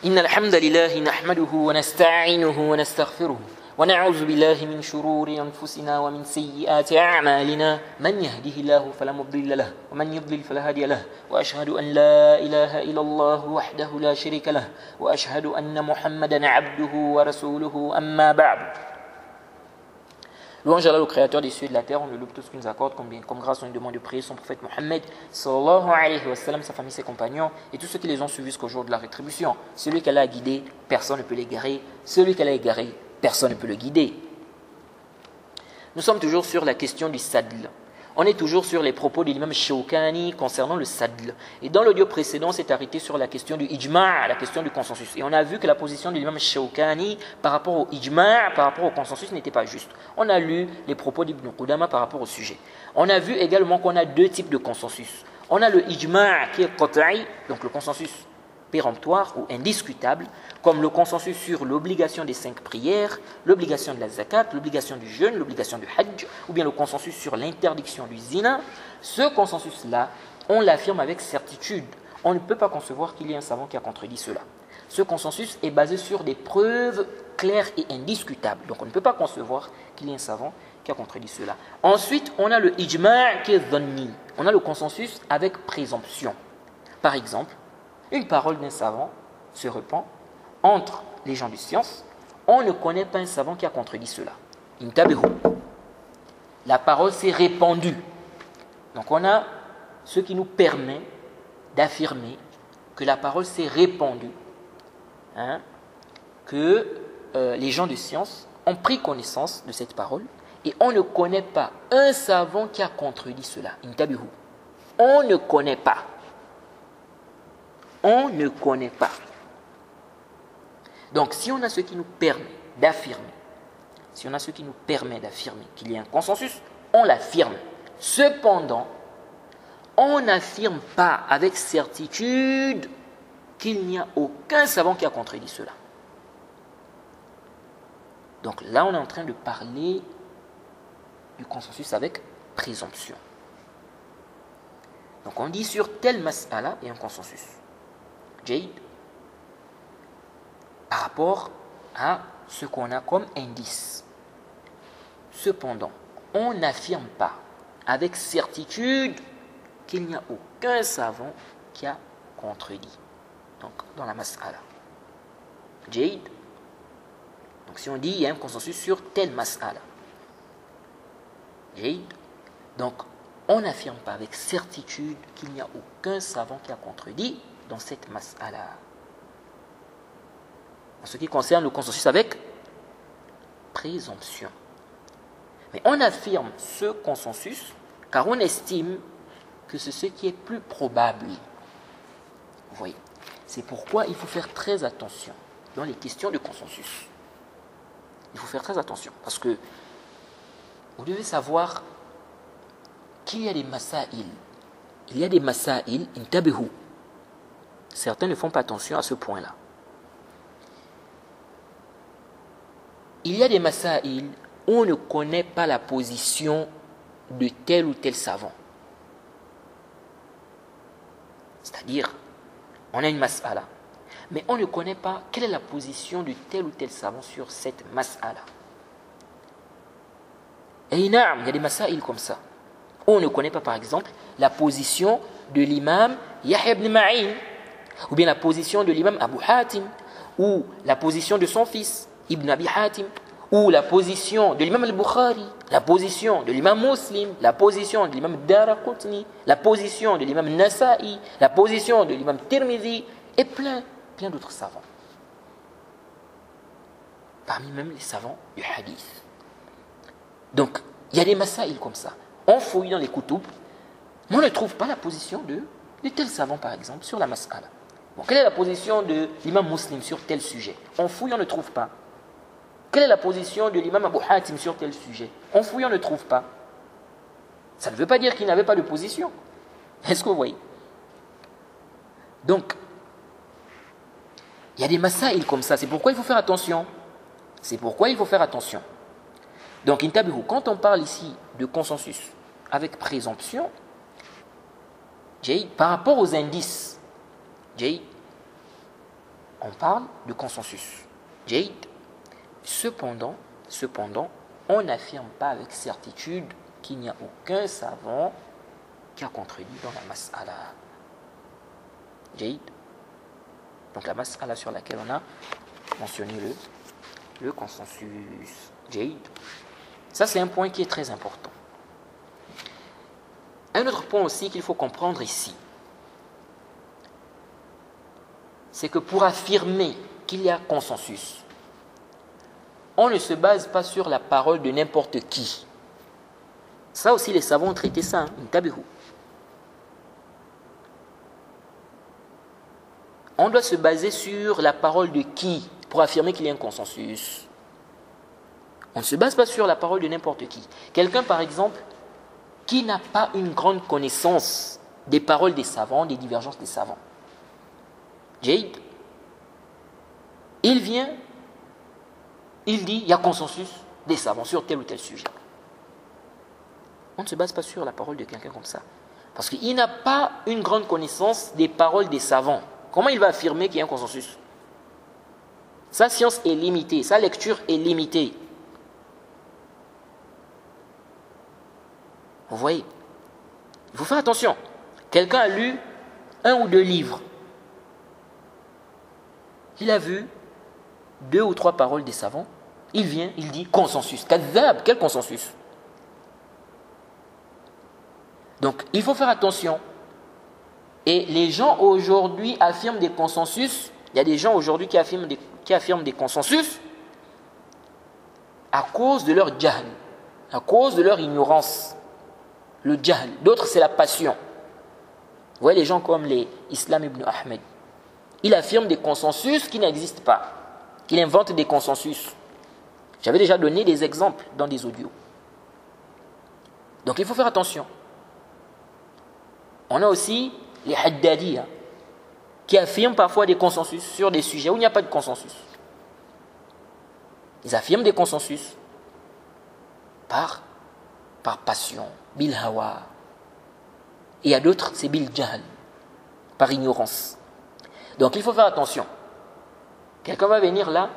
إن الحمد لله نحمده ونستعينه ونستغفره ونعوذ بالله من شرور أنفسنا ومن سيئات أعمالنا من يهده الله فلا مضل له ومن يضلل فلا هادي له وأشهد أن لا إله إلا الله وحده لا شريك له وأشهد أن محمدا عبده ورسوله أما بعد. Louange à Allah, le créateur des cieux et de la terre, on le loue tout ce qu'il nous accorde comme grâce, on lui demande de prier son prophète Mohammed sallallahu alayhi wa sallam, sa famille, ses compagnons et tous ceux qui les ont suivis jusqu'au jour de la rétribution. Celui qu'Allah a guidé, personne ne peut l'égarer. Celui qu'Allah a égaré, personne ne peut le guider. Nous sommes toujours sur la question du sadl. On est toujours sur les propos de l'imam Shawkani concernant le sadl. Et dans l'audio précédent, on s'est arrêté sur la question du ijma', la question du consensus. Et on a vu que la position de l'imam Shawkani par rapport au ijma', par rapport au consensus, n'était pas juste. On a lu les propos d'Ibn Qudama par rapport au sujet. On a vu également qu'on a deux types de consensus. On a le ijma' qui est qat'i, donc le consensus péremptoire ou indiscutable, comme le consensus sur l'obligation des 5 prières, l'obligation de la zakat, l'obligation du jeûne, l'obligation du hajj, ou bien le consensus sur l'interdiction du zina. Ce consensus-là, on l'affirme avec certitude. On ne peut pas concevoir qu'il y ait un savant qui a contredit cela. Ce consensus est basé sur des preuves claires et indiscutables. Donc on ne peut pas concevoir qu'il y ait un savant qui a contredit cela. Ensuite, on a le ijma' qui est dhanni. On a le consensus avec présomption. Par exemple, une parole d'un savant se répand entre les gens de science. On ne connaît pas un savant qui a contredit cela. Intabihu. La parole s'est répandue. Donc on a ce qui nous permet d'affirmer que la parole s'est répandue, que les gens de science ont pris connaissance de cette parole et on ne connaît pas un savant qui a contredit cela. Intabihu. On ne connaît pas. On ne connaît pas. Donc, si on a ce qui nous permet d'affirmer, qu'il y a un consensus, on l'affirme. Cependant, on n'affirme pas avec certitude qu'il n'y a aucun savant qui a contredit cela. Donc là, on est en train de parler du consensus avec présomption. Donc on dit sur tel mas'ala, il y a un consensus. Jayd, par rapport à ce qu'on a comme indice. Cependant, on n'affirme pas avec certitude qu'il n'y a aucun savant qui a contredit. Donc, dans la mas'ala. Jayd. Donc, si on dit il y a un consensus sur tel mas'ala. Jayd. Donc, on n'affirme pas avec certitude qu'il n'y a aucun savant qui a contredit dans cette mas'ala. En ce qui concerne le consensus avec présomption. Mais on affirme ce consensus car on estime que c'est ce qui est plus probable. Vous voyez, c'est pourquoi il faut faire très attention dans les questions de consensus. Il faut faire très attention parce que vous devez savoir qu'il y a des masaïl. Il y a des masaïl intabihu. Certains ne font pas attention à ce point-là. Il y a des masaïl où on ne connaît pas la position de tel ou tel savant. C'est-à-dire, on a une mas'ala, mais on ne connaît pas quelle est la position de tel ou tel savant sur cette mas'ala. Et il y a des masaïl comme ça. On ne connaît pas, par exemple, la position de l'imam Yahya ibn Ma'in, ou bien la position de l'imam Abu Hatim, ou la position de son fils Ibn Abi Hatim, ou la position de l'imam al-Bukhari, la position de l'imam Muslim, la position de l'imam Daraqutni, la position de l'imam Nasa'i, la position de l'imam Tirmidhi, et plein d'autres savants. Parmi même les savants du hadith. Donc, il y a des masaïl comme ça. On fouille dans les kutub, mais on ne trouve pas la position de tel savant, par exemple, sur la mas'ala. Bon, quelle est la position de l'imam Muslim sur tel sujet? On fouille, on ne trouve pas. Quelle est la position de l'imam Abu Hatim sur tel sujet? On fouille, on ne trouve pas. Ça ne veut pas dire qu'il n'avait pas de position. Est-ce que vous voyez? Donc, il y a des masaïl comme ça. C'est pourquoi il faut faire attention. Donc, intabihu, quand on parle ici de consensus avec présomption, par rapport aux indices, On parle de consensus. Jade. Cependant, on n'affirme pas avec certitude qu'il n'y a aucun savant qui a contredit dans la mas'ala. Jade. Donc la mas'ala sur laquelle on a mentionné le consensus. Jade. Ça, c'est un point qui est très important. Un autre point aussi qu'il faut comprendre ici, c'est que pour affirmer qu'il y a consensus, on ne se base pas sur la parole de n'importe qui. Ça aussi, les savants ont traité ça, intabihu. On doit se baser sur la parole de qui pour affirmer qu'il y a un consensus. On ne se base pas sur la parole de n'importe qui. Quelqu'un, par exemple, qui n'a pas une grande connaissance des paroles des savants, des divergences des savants. Jade, il vient, il dit, il y a consensus des savants sur tel ou tel sujet. On ne se base pas sur la parole de quelqu'un comme ça. Parce qu'il n'a pas une grande connaissance des paroles des savants. Comment il va affirmer qu'il y a un consensus? Sa science est limitée, sa lecture est limitée. Vous voyez, il faut faire attention. Quelqu'un a lu 1 ou 2 livres. Il a vu 2 ou 3 paroles des savants. Il vient, il dit consensus. Kadhab, quel consensus? Donc, il faut faire attention. Et les gens aujourd'hui affirment des consensus. Il y a des gens aujourd'hui qui affirment des consensus à cause de leur jahl, à cause de leur ignorance. Le jahl. D'autres, c'est la passion. Vous voyez les gens comme les Islam ibn Ahmed. Il affirme des consensus qui n'existent pas. Il invente des consensus. J'avais déjà donné des exemples dans des audios. Donc il faut faire attention. On a aussi les Haddadi qui affirment parfois des consensus sur des sujets où il n'y a pas de consensus. Ils affirment des consensus par passion, bil hawa. Et il y a d'autres, c'est bil jahl, par ignorance. Donc il faut faire attention. Quelqu'un va venir là,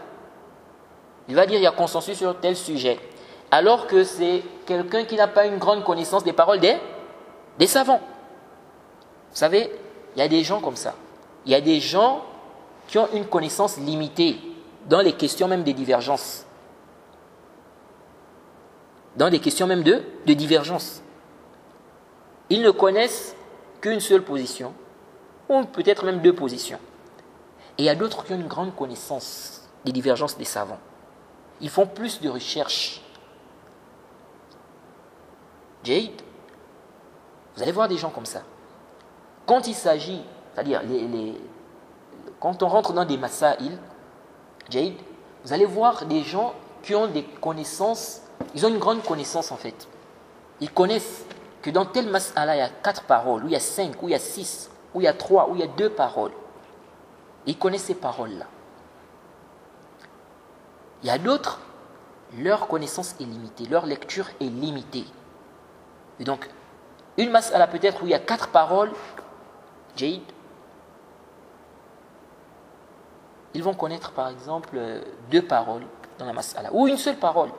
il va dire il y a consensus sur tel sujet, alors que c'est quelqu'un qui n'a pas une grande connaissance des paroles des savants. Vous savez, il y a des gens comme ça. Il y a des gens qui ont une connaissance limitée dans les questions même des divergences. Dans des questions même de divergence. Ils ne connaissent qu'une seule position, ou peut-être même 2 positions. Et il y a d'autres qui ont une grande connaissance des divergences des savants. Ils font plus de recherches. Jade, vous allez voir des gens comme ça. Quand il s'agit, c'est-à-dire quand on rentre dans des masaïl, Jade, vous allez voir des gens qui ont des connaissances, ils ont une grande connaissance en fait. Ils connaissent que dans tel mas'ala, il y a 4 paroles, ou il y a 5, ou il y a 6, ou il y a 3, ou il y a 2 paroles. Ils connaissent ces paroles-là. Il y a d'autres, leur connaissance est limitée, leur lecture est limitée. Et donc, une mas'ala peut-être où il y a 4 paroles, Jade, ils vont connaître par exemple 2 paroles dans la mas'ala, ou une seule parole.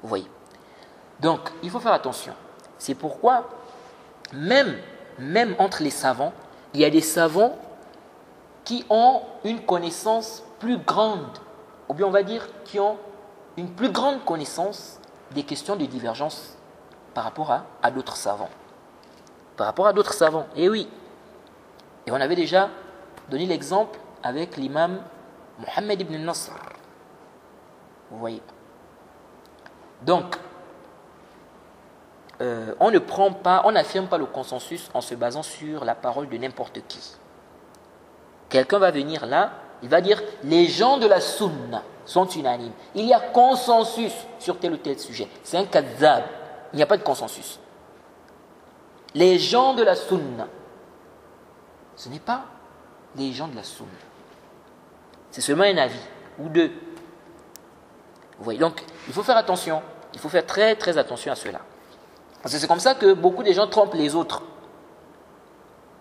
Vous voyez. Donc, il faut faire attention. C'est pourquoi, même entre les savants, il y a des savants qui ont une connaissance plus grande, ou bien on va dire qui ont une plus grande connaissance des questions de divergence par rapport à d'autres savants. Par rapport à d'autres savants, et oui. Et on avait déjà donné l'exemple avec l'imam Mohammed ibn Nasr. Vous voyez. Donc, on n'affirme pas le consensus en se basant sur la parole de n'importe qui. Quelqu'un va venir là, il va dire les gens de la sunna sont unanimes. Il y a consensus sur tel ou tel sujet. C'est un kadhab. Il n'y a pas de consensus. Les gens de la sunna, ce n'est pas les gens de la sunna. C'est seulement un avis ou 2. Vous voyez, donc il faut faire attention. Il faut faire très très attention à cela. Parce que c'est comme ça que beaucoup de gens trompent les autres.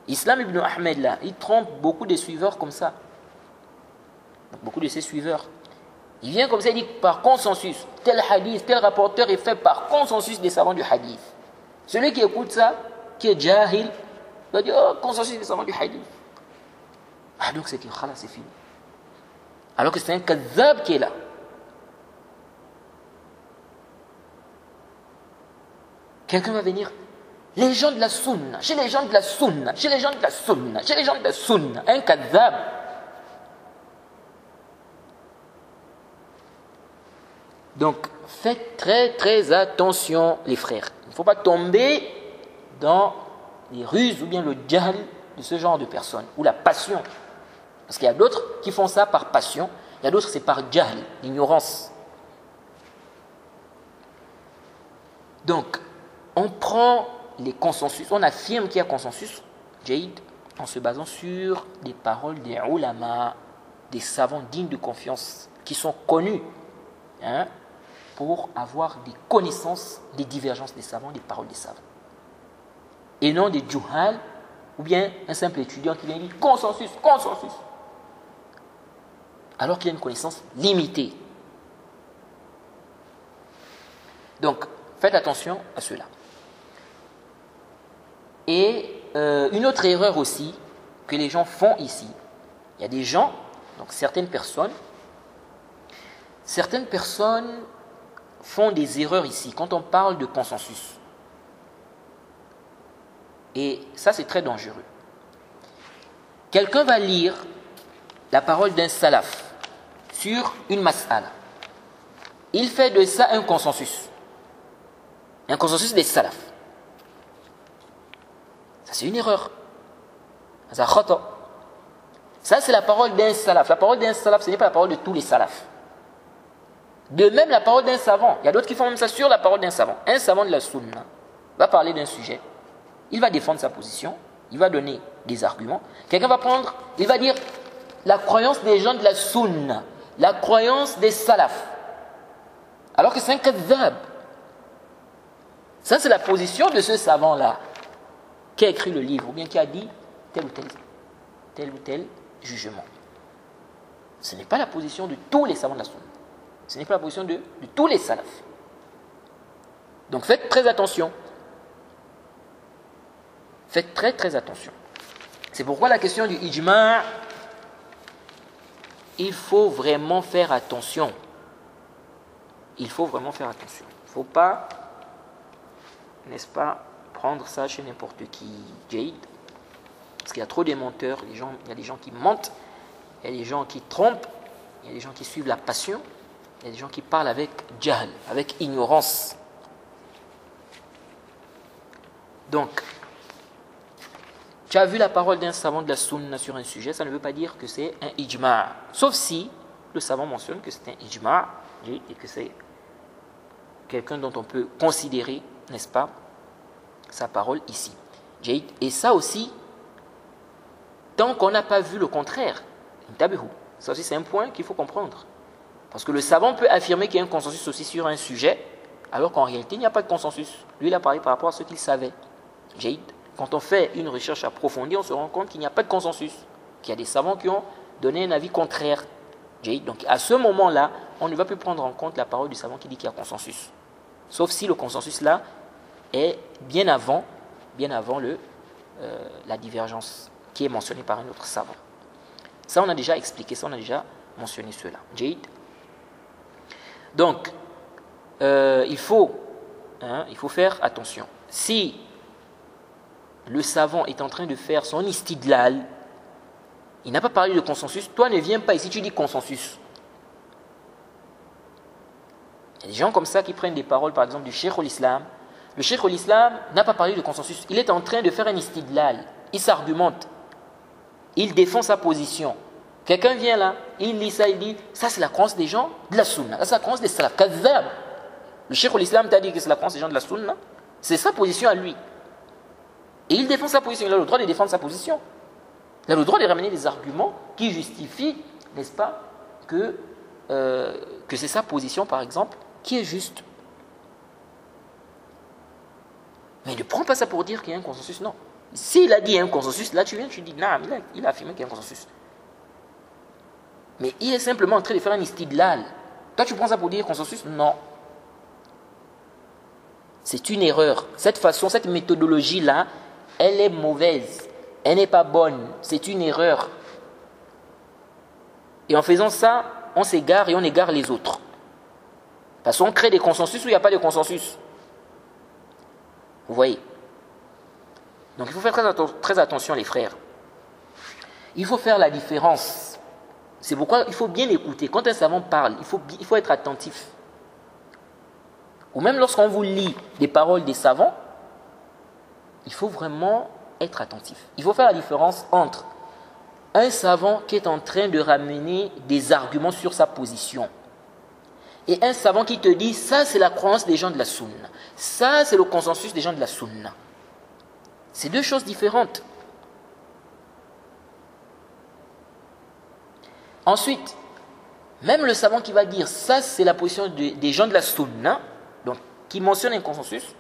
Islam ibn Ahmed là, il trompe beaucoup de suiveurs comme ça. beaucoup de ses suiveurs. Il vient comme ça, il dit par consensus, tel hadith, tel rapporteur est fait par consensus des savants du hadith. Celui qui écoute ça, qui est jahil, va dire oh, consensus des savants du hadith. Ah, donc c'est que khalas, c'est fini. Alors que c'est un kadhab qui est là. Quelqu'un va venir, les gens de la sunna, chez les gens de la sunna, chez les gens de la sunna, chez les gens de la sunna, un kadhab. Donc, faites très très attention les frères. Il ne faut pas tomber dans les ruses ou bien le jahl de ce genre de personnes, ou la passion. Parce qu'il y a d'autres qui font ça par passion, il y a d'autres c'est par jahl, l'ignorance. Donc, on prend les consensus, on affirme qu'il y a consensus, jaïd, en se basant sur des paroles des ulama, des savants dignes de confiance, qui sont connus, pour avoir des connaissances des divergences des savants, des paroles des savants. Et non des juhal, ou bien un simple étudiant qui vient dire consensus, consensus. Alors qu'il a une connaissance limitée. Donc, faites attention à cela. Et une autre erreur aussi que les gens font ici, il y a des gens, donc certaines personnes font des erreurs ici quand on parle de consensus. Et ça, c'est très dangereux. Quelqu'un va lire la parole d'un salaf sur une mas'ala. Il fait de ça un consensus des salafs. Ça, c'est une erreur. Ça, c'est la parole d'un salaf. La parole d'un salaf, ce n'est pas la parole de tous les salafs. De même, la parole d'un savant. Il y a d'autres qui font même ça sur la parole d'un savant. Un savant de la sunna va parler d'un sujet. Il va défendre sa position. Il va donner des arguments. Quelqu'un va prendre, il va dire la croyance des gens de la sunna, la croyance des salafs. Alors que c'est un kadhab. Ça, c'est la position de ce savant-là qui a écrit le livre ou bien qui a dit tel ou tel jugement. Ce n'est pas la position de tous les savants de la sunna. Ce n'est pas la position de tous les salafs. Donc faites très attention. Faites très très attention. C'est pourquoi la question du ijma', il faut vraiment faire attention. Il faut vraiment faire attention. Il ne faut pas, n'est-ce pas, prendre ça chez n'importe qui, Jade. Parce qu'il y a trop de menteurs. Il y a des gens qui mentent. Il y a des gens qui trompent. Il y a des gens qui suivent la passion. Il y a des gens qui parlent avec jahl, avec ignorance. Donc, tu as vu la parole d'un savant de la sunna sur un sujet, ça ne veut pas dire que c'est un ijma'. Sauf si le savant mentionne que c'est un ijma' et que c'est quelqu'un dont on peut considérer, n'est-ce pas, sa parole ici. Et ça aussi, tant qu'on n'a pas vu le contraire, ça aussi c'est un point qu'il faut comprendre. Parce que le savant peut affirmer qu'il y a un consensus aussi sur un sujet, alors qu'en réalité, il n'y a pas de consensus. Lui, il a parlé par rapport à ce qu'il savait. Quand on fait une recherche approfondie, on se rend compte qu'il n'y a pas de consensus, qu'il y a des savants qui ont donné un avis contraire. Donc, à ce moment-là, on ne va plus prendre en compte la parole du savant qui dit qu'il y a consensus. Sauf si le consensus-là est bien avant la divergence qui est mentionnée par un autre savant. Ça, on a déjà expliqué, ça, on a déjà mentionné cela. Donc, il faut faire attention. Si le savant est en train de faire son istidlal, il n'a pas parlé de consensus, toi ne viens pas ici, tu dis consensus. Il y a des gens comme ça qui prennent des paroles, par exemple, du Cheikh al-Islam. Le Cheikh al-Islam n'a pas parlé de consensus, il est en train de faire un istidlal, il s'argumente, il défend sa position. Quelqu'un vient là, il lit ça, il dit, ça c'est la croyance des gens de la sunna, ça c'est la croyance des salaf, kadhab. Le Cheikh al-Islam t'a dit que c'est la croyance des gens de la sunna, c'est sa position à lui. Et il défend sa position, il a le droit de défendre sa position. Il a le droit de ramener des arguments qui justifient, n'est-ce pas, que c'est sa position, par exemple, qui est juste. Mais ne prends pas ça pour dire qu'il y a un consensus, non. S'il a dit un consensus, là tu viens, tu dis, non, il a affirmé qu'il y a un consensus. Mais il est simplement en train de faire un istidlal. Toi, tu prends ça pour dire consensus? Non. C'est une erreur. Cette façon, cette méthodologie-là, elle est mauvaise. Elle n'est pas bonne. C'est une erreur. Et en faisant ça, on s'égare et on égare les autres. Parce qu'on crée des consensus où il n'y a pas de consensus. Vous voyez? Donc il faut faire très attention, les frères. Il faut faire la différence. C'est pourquoi il faut bien écouter. Quand un savant parle, il faut être attentif. Ou même lorsqu'on vous lit des paroles des savants, il faut vraiment être attentif. Il faut faire la différence entre un savant qui est en train de ramener des arguments sur sa position et un savant qui te dit ça c'est la croyance des gens de la sunna, ça c'est le consensus des gens de la sunna. C'est deux choses différentes. Ensuite, même le savant qui va dire ça c'est la position des gens de la sunna, donc qui mentionne un consensus,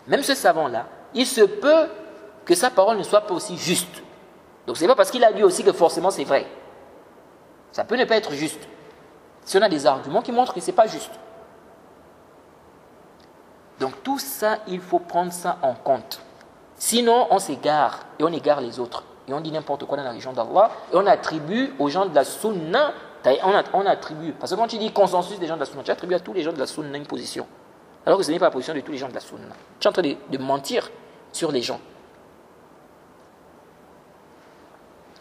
même ce savant-là, il se peut que sa parole ne soit pas aussi juste. Donc ce n'est pas parce qu'il a dit aussi que forcément c'est vrai. Ça peut ne pas être juste. Si on a des arguments qui montrent que ce n'est pas juste. Donc tout ça, il faut prendre ça en compte. Sinon, on s'égare et on égare les autres. Et on dit n'importe quoi dans la religion d'Allah et on attribue aux gens de la sunna, on attribue. Parce que quand tu dis consensus des gens de la sunna, tu attribues à tous les gens de la sunna une position. Alors que ce n'est pas la position de tous les gens de la sunna. Tu es en train de mentir sur les gens.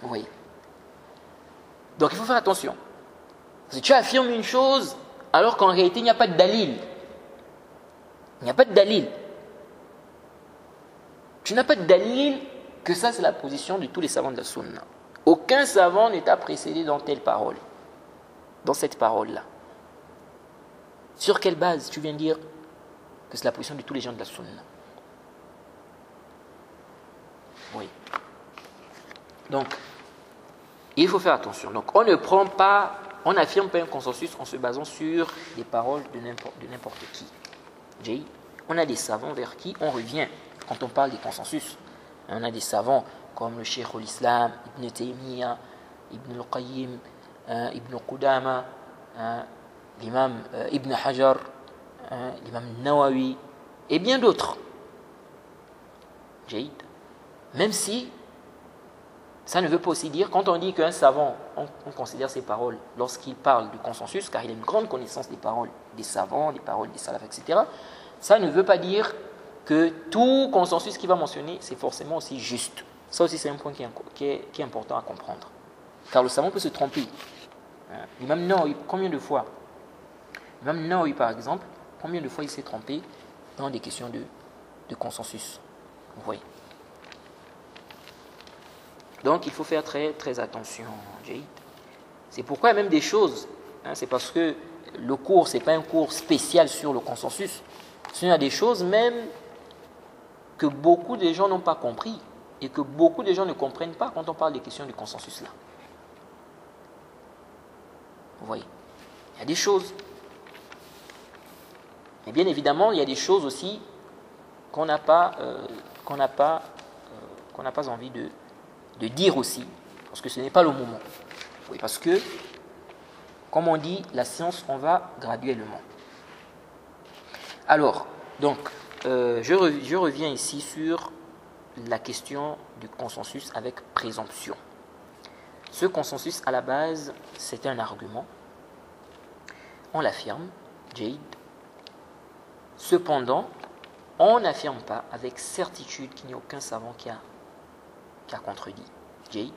Oui. Donc il faut faire attention. Si tu affirmes une chose, alors qu'en réalité il n'y a pas de dalil. Il n'y a pas de dalil. Tu n'as pas de dalil que ça c'est la position de tous les savants de la sunna. Aucun savant ne t'a précédé dans telle parole. Dans cette parole-là. Sur quelle base tu viens dire que c'est la position de tous les gens de la sunna? Oui. Donc, il faut faire attention. Donc, on n'affirme pas un consensus en se basant sur les paroles de n'importe qui. On a des savants vers qui on revient quand on parle des consensus. On a des savants comme le Cheikh al-Islam, Ibn Taymiyyah, Ibn al-Qayyim, Ibn Qudama, l'imam Ibn Hajar, l'imam Nawawi, et bien d'autres. Même si ça ne veut pas aussi dire, quand on dit qu'un savant, on considère ses paroles lorsqu'il parle du consensus, car il a une grande connaissance des paroles des savants, des paroles des salafs, etc. Ça ne veut pas dire que tout consensus qu'il va mentionner, c'est forcément aussi juste. Ça aussi, c'est un point qui est important à comprendre. Car le savant peut se tromper. L'imam Nawawi, combien de fois? L'imam Nawawi, par exemple, combien de fois il s'est trompé dans des questions de consensus? Vous voyez. Donc il faut faire très, très attention. C'est pourquoi il y a même des choses, c'est parce que le cours, ce n'est pas un cours spécial sur le consensus. Il y a des choses même que beaucoup de gens n'ont pas compris et que beaucoup de gens ne comprennent pas quand on parle des questions de consensus là. Vous voyez, il y a des choses. Mais bien évidemment, il y a des choses aussi qu'on n'a pas envie de dire aussi, parce que ce n'est pas le moment. Oui, parce que, comme on dit, la science, on va graduellement. Alors, donc, je reviens ici sur la question du consensus avec présomption. Ce consensus, à la base, c'est un argument. On l'affirme, Jade. Cependant, on n'affirme pas avec certitude qu'il n'y a aucun savant qui a contredit. Jade.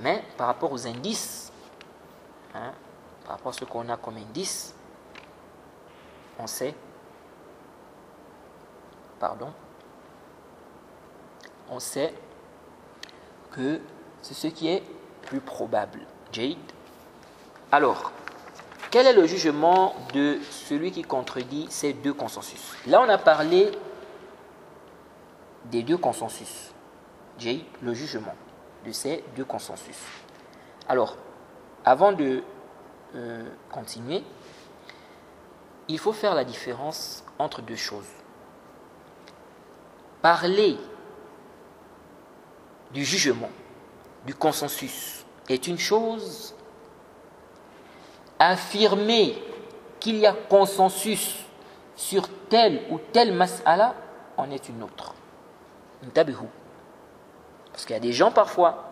Mais par rapport aux indices, par rapport à ce qu'on a comme indice, on sait, que c'est ce qui est plus probable. Jade. Alors, quel est le jugement de celui qui contredit ces deux consensus? Là, on a parlé des deux consensus. Jade, le jugement de ces deux consensus. Alors, avant de continuer, il faut faire la différence entre deux choses. Parler du jugement, du consensus est une chose, affirmer qu'il y a consensus sur telle ou telle mas'ala en est une autre. Parce qu'il y a des gens parfois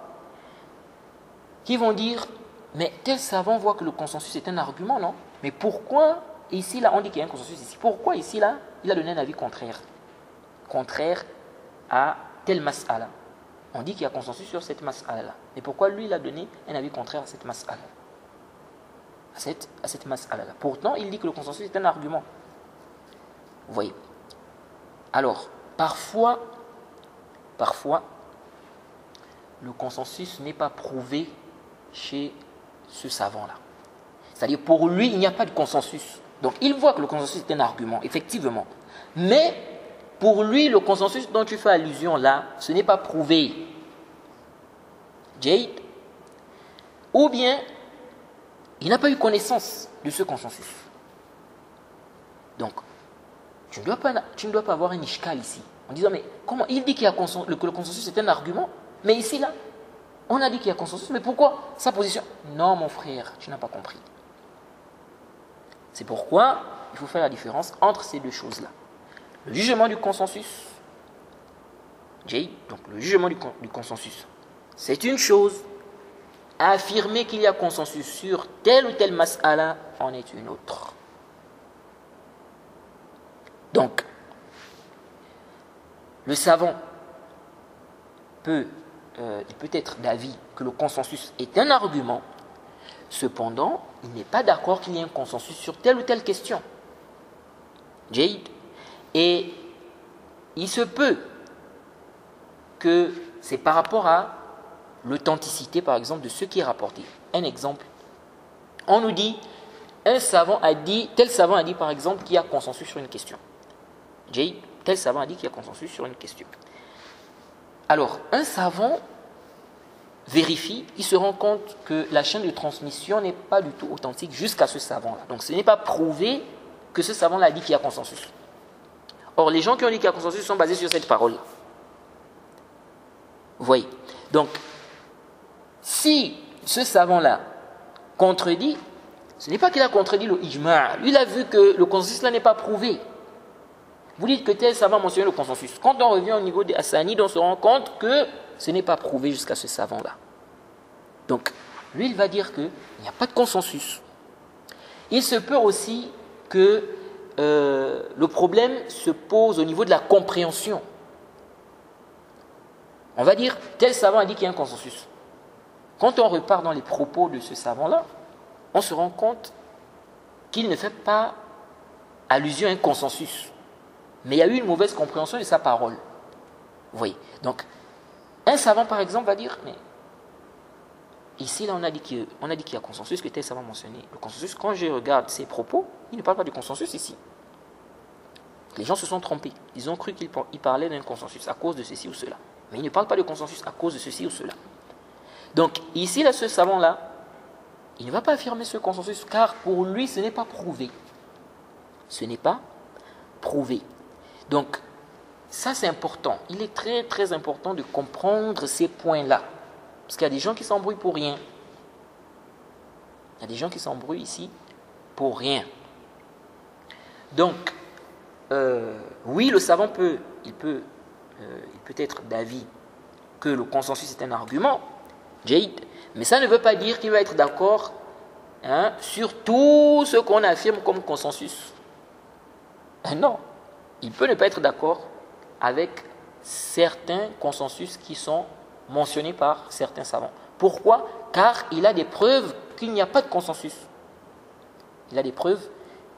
qui vont dire, mais tel savant voit que le consensus est un argument, non? Mais pourquoi ici, là, on dit qu'il y a un consensus ici? Pourquoi ici, là, il a donné un avis contraire? Contraire à telle mas'ala. On dit qu'il y a consensus sur cette mas'ala-là. Mais pourquoi lui, il a donné un avis contraire à cette mas'ala? À cette mas'ala-là. Pourtant, il dit que le consensus est un argument. Vous voyez? Alors, parfois, le consensus n'est pas prouvé chez ce savant-là. C'est-à-dire, pour lui, il n'y a pas de consensus. Donc, il voit que le consensus est un argument, effectivement. Mais, pour lui, le consensus dont tu fais allusion là, ce n'est pas prouvé. Jade. Ou bien, il n'a pas eu connaissance de ce consensus. Donc, tu ne dois pas avoir un ishkal ici. En disant, mais comment il dit que le consensus est un argument, mais ici, là, on a dit qu'il y a consensus, mais pourquoi sa position? Non, mon frère, tu n'as pas compris. C'est pourquoi il faut faire la différence entre ces deux choses-là. Le jugement du consensus, donc le jugement du consensus, c'est une chose. Affirmer qu'il y a consensus sur telle ou telle mas'ala en est une autre. Donc, le savant peut être d'avis que le consensus est un argument, cependant, il n'est pas d'accord qu'il y ait un consensus sur telle ou telle question. Jade. Et il se peut que c'est par rapport à l'authenticité, par exemple, de ce qui est rapporté. Un exemple, on nous dit, tel savant a dit, par exemple, qu'il y a consensus sur une question. Tel savant a dit qu'il y a consensus sur une question. Alors, un savant vérifie, il se rend compte que la chaîne de transmission n'est pas du tout authentique jusqu'à ce savant-là. Donc, ce n'est pas prouvé que ce savant-là a dit qu'il y a consensus. Or, les gens qui ont dit qu'il y a consensus sont basés sur cette parole-là. Vous voyez? Donc, si ce savant-là contredit, ce n'est pas qu'il a contredit le ijma'. Lui, il a vu que le consensus-là n'est pas prouvé. Vous dites que tel savant a mentionné le consensus. Quand on revient au niveau des Hassanides, on se rend compte que ce n'est pas prouvé jusqu'à ce savant-là. Donc, lui, il va dire qu'il n'y a pas de consensus. Il se peut aussi que le problème se pose au niveau de la compréhension. On va dire, tel savant a dit qu'il y a un consensus. Quand on repart dans les propos de ce savant-là, on se rend compte qu'il ne fait pas allusion à un consensus. Mais il y a eu une mauvaise compréhension de sa parole. Vous voyez? Donc, un savant, par exemple, va dire, mais ici, là, on a dit qu'il y a consensus, que tel savant a mentionné le consensus. Quand je regarde ses propos, il ne parle pas de consensus ici. Les gens se sont trompés. Ils ont cru qu'il parlait d'un consensus à cause de ceci ou cela. Mais il ne parle pas de consensus à cause de ceci ou cela. Donc, ici, là, ce savant-là, il ne va pas affirmer ce consensus, car pour lui, ce n'est pas prouvé. Ce n'est pas prouvé. Donc, ça, c'est important. Il est très, très important de comprendre ces points-là. Parce qu'il y a des gens qui s'embrouillent pour rien. Il y a des gens qui s'embrouillent ici pour rien. Donc, oui, le savant peut être d'avis que le consensus est un argument, mais ça ne veut pas dire qu'il va être d'accord sur tout ce qu'on affirme comme consensus. Non, il peut ne pas être d'accord avec certains consensus qui sont mentionnés par certains savants. Pourquoi? Car il a des preuves qu'il n'y a pas de consensus. Il a des preuves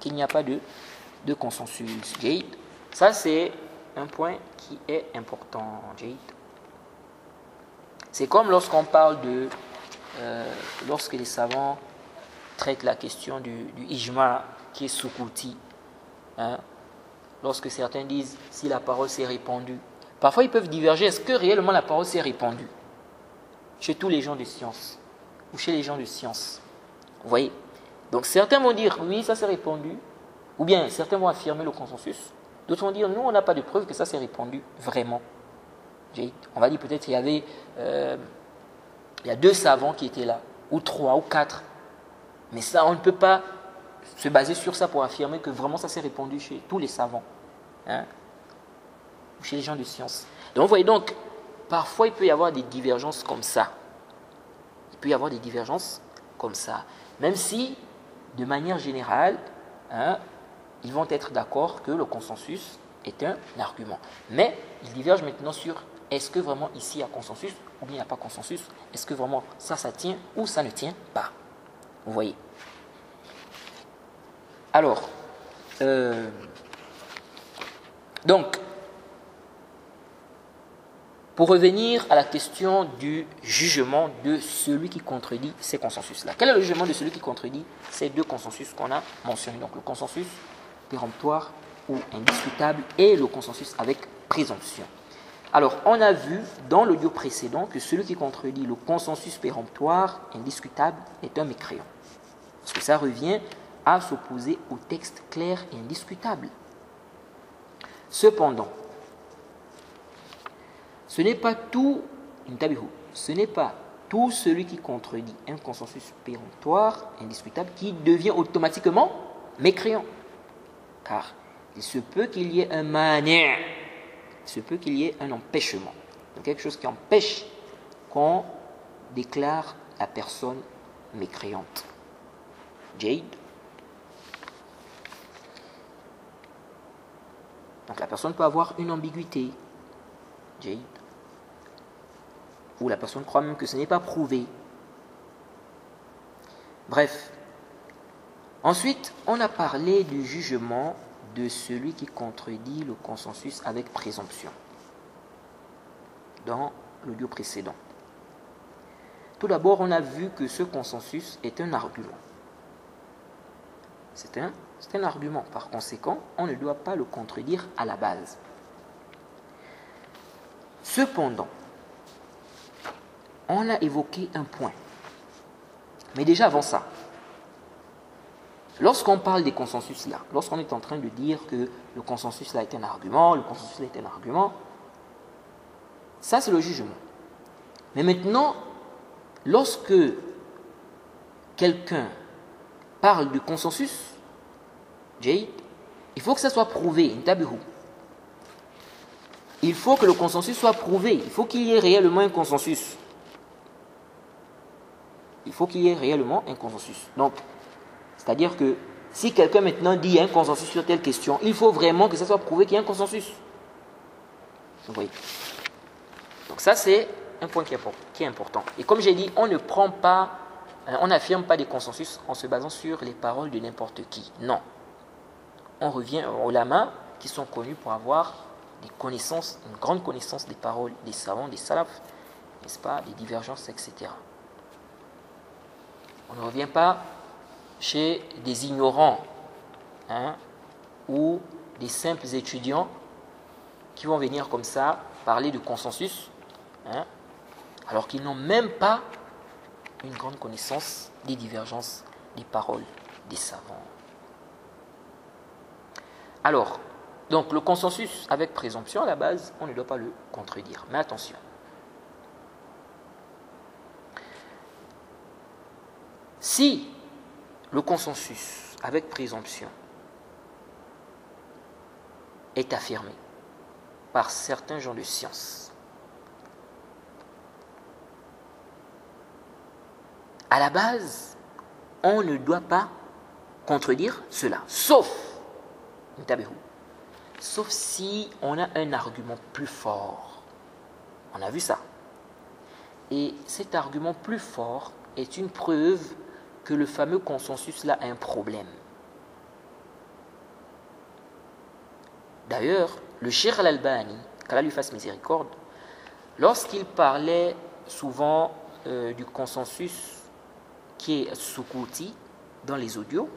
qu'il n'y a pas de consensus. Jade. Ça, c'est un point qui est important. Jade. C'est comme lorsqu'on parle de... lorsque les savants traitent la question du ijma qui est soukouti. Lorsque certains disent si la parole s'est répandue. Parfois, ils peuvent diverger. Est-ce que réellement la parole s'est répandue chez tous les gens de science ou chez les gens de science? Vous voyez? Donc, certains vont dire oui, ça s'est répandu. Ou bien, certains vont affirmer le consensus. D'autres vont dire nous, on n'a pas de preuve que ça s'est répandu vraiment. On va dire peut-être qu'il y avait Il y a 2 savants qui étaient là, ou 3 ou 4. Mais ça, on ne peut pas se baser sur ça pour affirmer que vraiment ça s'est répandu chez tous les savants, hein, ou chez les gens de science. Donc vous voyez, donc, parfois il peut y avoir des divergences comme ça. Il peut y avoir des divergences comme ça. Même si, de manière générale, hein, ils vont être d'accord que le consensus est un argument. Mais ils divergent maintenant sur est-ce que vraiment ici il y a consensus ou bien il n'y a pas consensus. Est-ce que vraiment ça tient ou ça ne tient pas. Vous voyez. Alors, donc, pour revenir à la question du jugement de celui qui contredit ces consensus-là. Quel est le jugement de celui qui contredit ces 2 consensus qu'on a mentionnés? Donc le consensus péremptoire ou indiscutable et le consensus avec présomption. Alors, on a vu dans l'audio précédent que celui qui contredit le consensus péremptoire indiscutable est un mécréant. Parce que ça revient à s'opposer au texte clair et indiscutable. Cependant, ce n'est pas tout celui qui contredit un consensus péremptoire indiscutable qui devient automatiquement mécréant. Car il se peut qu'il y ait un mani', il se peut qu'il y ait un empêchement. Donc quelque chose qui empêche qu'on déclare la personne mécréante. Jade. Donc la personne peut avoir une ambiguïté. Jade. Ou la personne croit même que ce n'est pas prouvé. Bref. Ensuite, on a parlé du jugement de celui qui contredit le consensus avec présomption dans l'audio précédent. Tout d'abord, on a vu que ce consensus est un argument. C'est un argument. Par conséquent, on ne doit pas le contredire à la base. Cependant, on a évoqué un point. Mais déjà avant ça, lorsqu'on parle des consensus là, lorsqu'on est en train de dire que le consensus là est un argument, le consensus là est un argument, ça c'est le jugement. Mais maintenant, lorsque quelqu'un parle de consensus, Jay, il faut que ça soit prouvé, il faut que le consensus soit prouvé, il faut qu'il y ait réellement un consensus. Il faut qu'il y ait réellement un consensus. Donc, c'est-à-dire que si quelqu'un maintenant dit qu'il y a un consensus sur telle question, il faut vraiment que ça soit prouvé qu'il y a un consensus. Vous voyez. Donc ça, c'est un point qui est important. Et comme j'ai dit, on n'affirme pas des consensus en se basant sur les paroles de n'importe qui. Non. On revient aux ulama qui sont connus pour avoir des connaissances, une grande connaissance des paroles des savants, des salafs, n'est-ce pas, des divergences, etc. On ne revient pas chez des ignorants, hein, ou des simples étudiants qui vont venir comme ça parler de consensus, hein, alors qu'ils n'ont même pas une grande connaissance des divergences des paroles des savants. Alors, donc le consensus avec présomption, à la base, on ne doit pas le contredire. Mais attention. Si le consensus avec présomption est affirmé par certains gens de science, à la base, on ne doit pas contredire cela, sauf si on a un argument plus fort. On a vu ça. Et cet argument plus fort est une preuve que le fameux consensus-là a un problème. D'ailleurs, le Cheikh Al-Albani, qu'Allah lui fasse miséricorde, lorsqu'il parlait souvent du consensus qui est Sukouti dans les audios,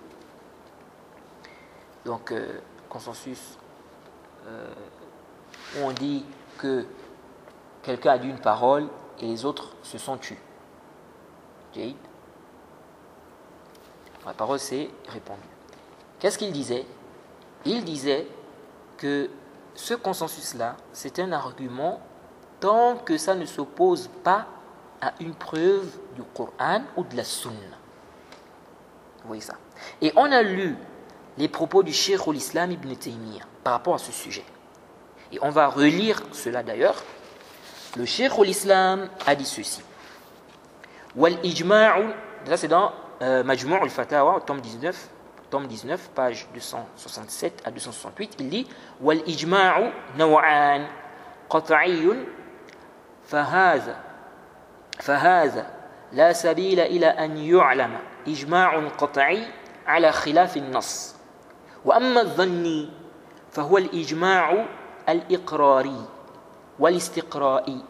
donc consensus où on dit que quelqu'un a dit une parole et les autres se sont tus. Jade. La parole s'est répandue. Qu'est-ce qu'il disait? Il disait que ce consensus-là, c'est un argument tant que ça ne s'oppose pas à une preuve du Coran ou de la Sunna. Vous voyez ça. Et on a lu les propos du Cheikh al-Islam Ibn Taymiyyah par rapport à ce sujet. Et on va relire cela d'ailleurs. Le Cheikh al-Islam a dit ceci. Wal ijma'u, ça c'est dans Majmu' al-Fatawa, tome 19, page 267 à 268, il dit wal ijma'u naw'an qat'iyyun فهذا لا سبيل إلى أن يعلم إجماع قطعي على خلاف النص وأما الظني فهو الإجماع الإقراري والاستقرائي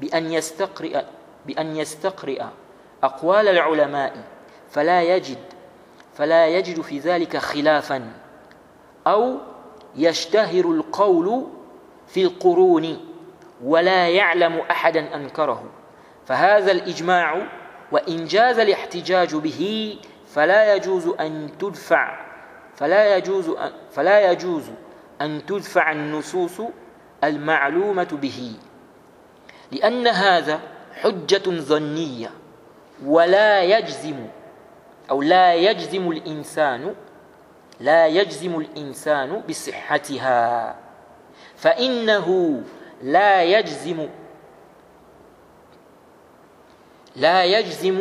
بأن يستقرئ أقوال العلماء فلا يجد في ذلك خلافا أو يشتهر القول في القرون ولا يعلم أحدا أنكره فهذا الإجماع وإن جاز الاحتجاج به فلا يجوز أن تدفع النصوص المعلومة به لأن هذا حجة ظنية ولا يجزم الإنسان بصحتها فإنه لا يجزم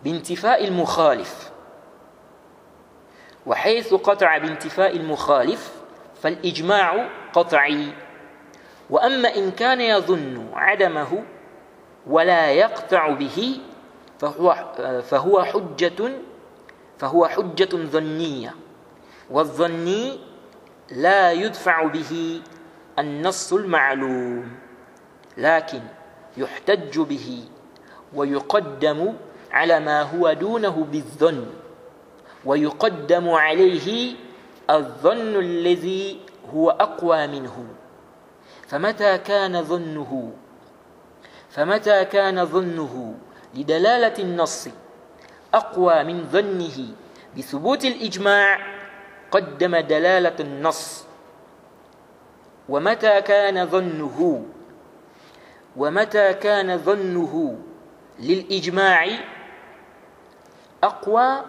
بانتفاء المخالف وحيث قطع بانتفاء المخالف فالإجماع قطعي وأما إن كان يظن عدمه ولا يقطع به فهو حجة ظنية والظني لا يدفع به النص المعلوم لكن يحتج به ويقدم على ما هو دونه بالظن ويقدم عليه الظن الذي هو أقوى منه فمتى كان ظنه لدلالة النص أقوى من ظنه بثبوت الإجماع قدم دلالة النص ومتى كان ظنه للإجماع أقوى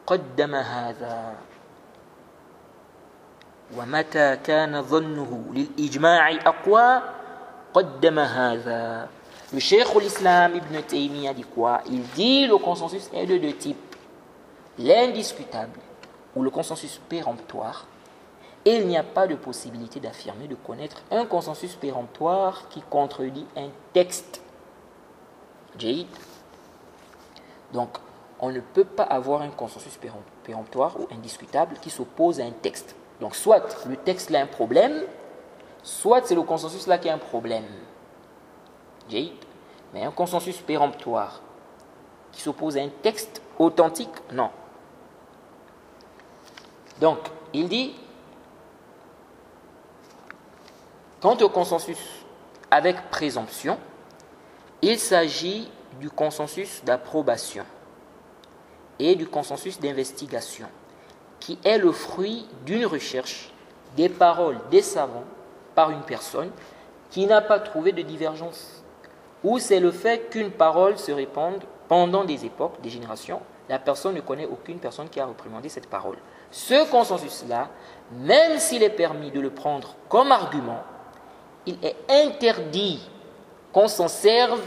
قدم هذا ومتى كان ظنه للإجماع أقوى قدم هذا. Le Cheikh al-Islam Ibn Taymiyyah dit quoi? Il dit le consensus est de deux types. L'indiscutable ou le consensus péremptoire. Et il n'y a pas de possibilité d'affirmer, de connaître un consensus péremptoire qui contredit un texte. Jaïd. Donc, on ne peut pas avoir un consensus péremptoire ou indiscutable qui s'oppose à un texte. Donc, soit le texte là a un problème, soit c'est le consensus là qui a un problème. Jaïd. Mais un consensus péremptoire qui s'oppose à un texte authentique, non. Donc, il dit, quant au consensus avec présomption, il s'agit du consensus d'approbation et du consensus d'investigation, qui est le fruit d'une recherche des paroles des savants par une personne qui n'a pas trouvé de divergence, ou c'est le fait qu'une parole se répande pendant des époques, des générations, la personne ne connaît aucune personne qui a reprimandé cette parole. Ce consensus-là, même s'il est permis de le prendre comme argument, il est interdit qu'on s'en serve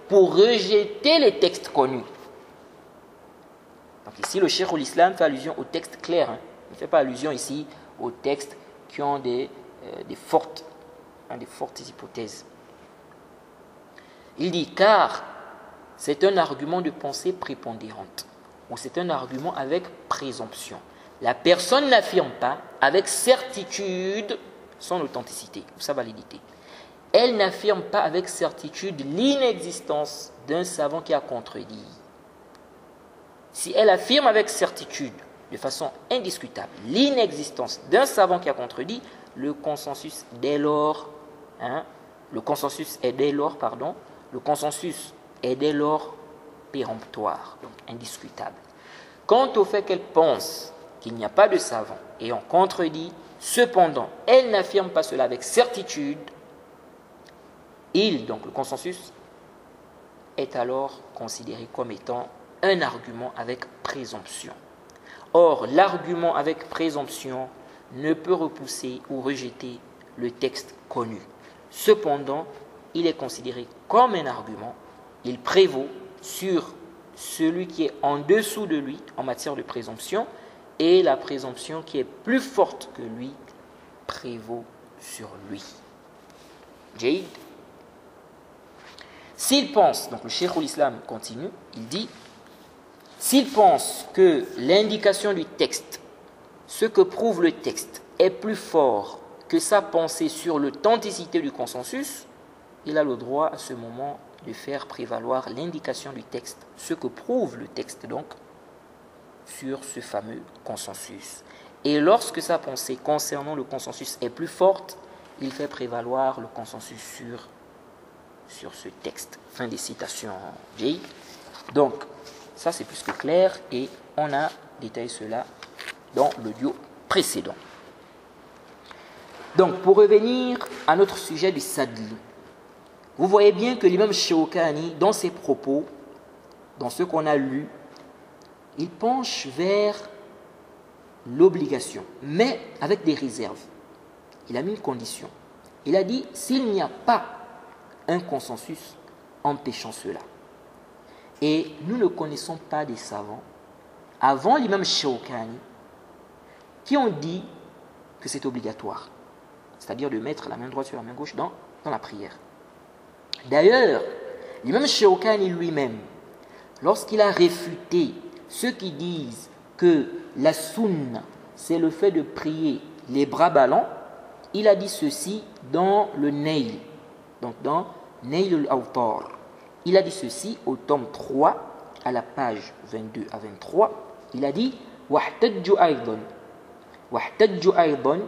pour rejeter les textes connus. Donc ici, le Cheikh al-Islam fait allusion aux textes clairs. Il ne fait pas allusion ici aux textes qui ont des fortes hypothèses. Il dit, car c'est un argument de pensée prépondérante, ou c'est un argument avec présomption. La personne n'affirme pas avec certitude son authenticité ou sa validité. Elle n'affirme pas avec certitude l'inexistence d'un savant qui a contredit. Si elle affirme avec certitude, de façon indiscutable, l'inexistence d'un savant qui a contredit, le consensus est dès lors péremptoire, donc indiscutable. Quant au fait qu'elle pense qu'il n'y a pas de savant et on contredit, cependant, elle n'affirme pas cela avec certitude, donc le consensus, est alors considéré comme étant un argument avec présomption. Or, l'argument avec présomption ne peut repousser ou rejeter le texte connu. Cependant, il est considéré comme un argument, il prévaut sur celui qui est en dessous de lui en matière de présomption, et la présomption qui est plus forte que lui prévaut sur lui. Jaïd. S'il pense, donc le Cheikh l'Islam continue, il dit, s'il pense que l'indication du texte, ce que prouve le texte, est plus fort que sa pensée sur l'authenticité du consensus, il a le droit à ce moment de faire prévaloir l'indication du texte, ce que prouve le texte donc, sur ce fameux consensus. Et lorsque sa pensée concernant le consensus est plus forte, il fait prévaloir le consensus sur ce texte. Fin des citations. J. Donc, ça c'est plus que clair et on a détaillé cela dans l'audio précédent. Donc, pour revenir à notre sujet du sadli, vous voyez bien que l'imam Shawkani, dans ses propos, dans ce qu'on a lu, il penche vers l'obligation, mais avec des réserves. Il a mis une condition. Il a dit, s'il n'y a pas un consensus empêchant cela. Et nous ne connaissons pas des savants, avant l'imam Shawkani, qui ont dit que c'est obligatoire. C'est-à-dire de mettre la main droite sur la main gauche dans la prière. D'ailleurs, l'imam Shawkani lui-même, lorsqu'il a réfuté ceux qui disent que la sunna, c'est le fait de prier les bras ballants, il a dit ceci dans le Nail, donc dans Nail al-Awtar. Il a dit ceci au tome 3, à la page 22 à 23. Il a dit واحتج أيضا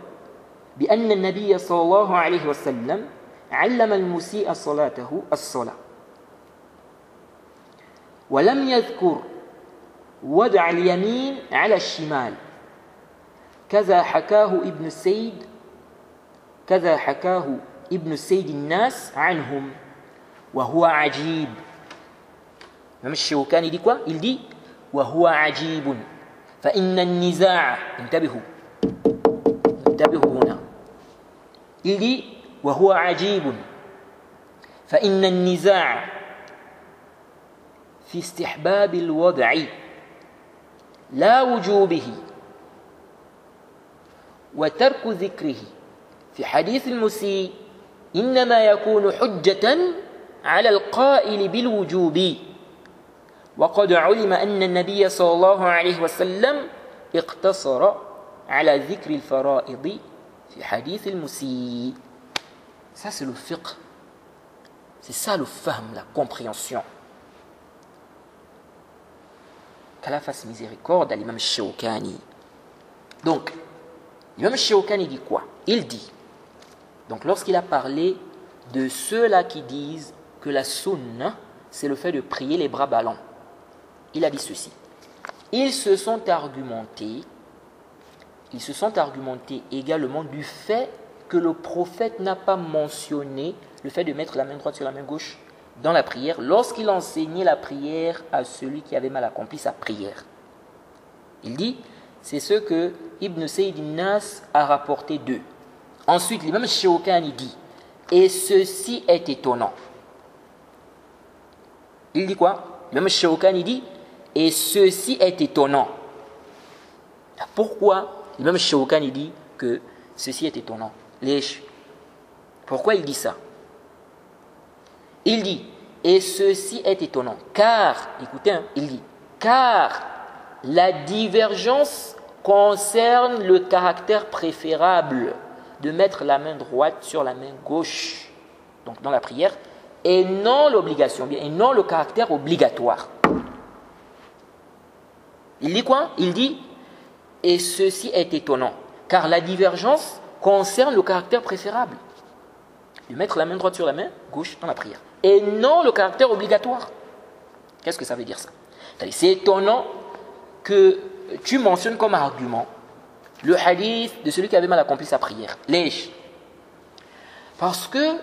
بأن النبي صلى الله عليه وسلم علم المسيء صلاته الصلاة ولم يذكر وضع اليمين على الشمال كذا حكاه ابن سيد الناس عنهم وهو عجيب. Même Shawkani il dit quoi? Il dit وهو عجيب فإن النزاع انتبهوا هنا. Il dit وهو عجيب فإن النزاع في استحباب الوضع لا وجوبه وترك ذكره في حديث المسيء إنما يكون حجة على القائل بالوجوب وقد علم أن النبي صلى الله عليه وسلم اقتصر على ذكر الفرائض في حديث المسيء. Ça c'est le fiqh, c'est ça le fahm, la compréhension. Qu'Allah fasse miséricorde à l'imam Shawkani. Donc, l'imam Shawkani dit quoi? Il dit, donc lorsqu'il a parlé de ceux-là qui disent que la sunna, c'est le fait de prier les bras ballants, il a dit ceci. Ils se sont argumentés également du fait que le prophète n'a pas mentionné le fait de mettre la main droite sur la main gauche dans la prière lorsqu'il enseignait la prière à celui qui avait mal accompli sa prière. Il dit, c'est ce que Ibn Sayyid al-Nas a rapporté d'eux. Ensuite, l'imam Shawkani dit, et ceci est étonnant. Il dit quoi? L'imam Shawkani dit, et ceci est étonnant. Pourquoi l'imam Shawkani dit que ceci est étonnant? Pourquoi il dit ça? Il dit, et ceci est étonnant, car, écoutez, il dit, car la divergence concerne le caractère préférable de mettre la main droite sur la main gauche, donc dans la prière, et non l'obligation, et non le caractère obligatoire. Il dit quoi? Il dit, et ceci est étonnant, car la divergence concerne le caractère préférable de mettre la main droite sur la main gauche dans la prière, et non le caractère obligatoire. Qu'est-ce que ça veut dire ça? C'est étonnant que tu mentionnes comme argument le hadith de celui qui avait mal accompli sa prière. Parce que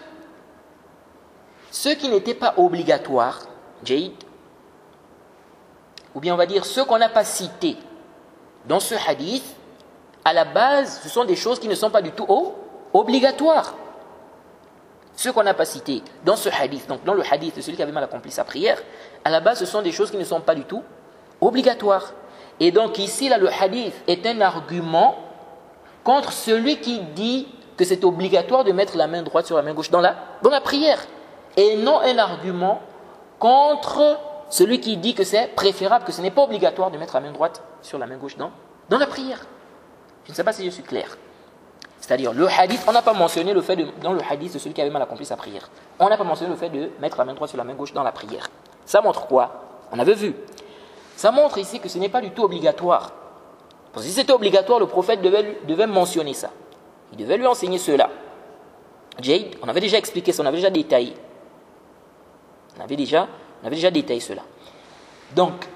ce qui n'était pas obligatoire, Jaïd, ou bien on va dire ce qu'on n'a pas cité dans ce hadith, à la base, ce sont des choses qui ne sont pas du tout obligatoires. Ce qu'on n'a pas cité dans ce hadith, donc dans le hadith de celui qui avait mal accompli sa prière, à la base, ce sont des choses qui ne sont pas du tout obligatoires. Et donc ici, là, le hadith est un argument contre celui qui dit que c'est obligatoire de mettre la main droite sur la main gauche dans la prière. Et non un argument contre celui qui dit que c'est préférable, que ce n'est pas obligatoire de mettre la main droite sur la main gauche dans la prière. Je ne sais pas si je suis clair. C'est-à-dire, le hadith, on n'a pas mentionné le fait dans le hadith de celui qui avait mal accompli sa prière. On n'a pas mentionné le fait de mettre la main droite sur la main gauche dans la prière. Ça montre quoi? On avait vu. Ça montre ici que ce n'est pas du tout obligatoire. Parce que si c'était obligatoire, le prophète devait mentionner ça. Il devait lui enseigner cela. Jade, on avait déjà expliqué ça, on avait déjà détaillé. On avait déjà détaillé cela. Donc,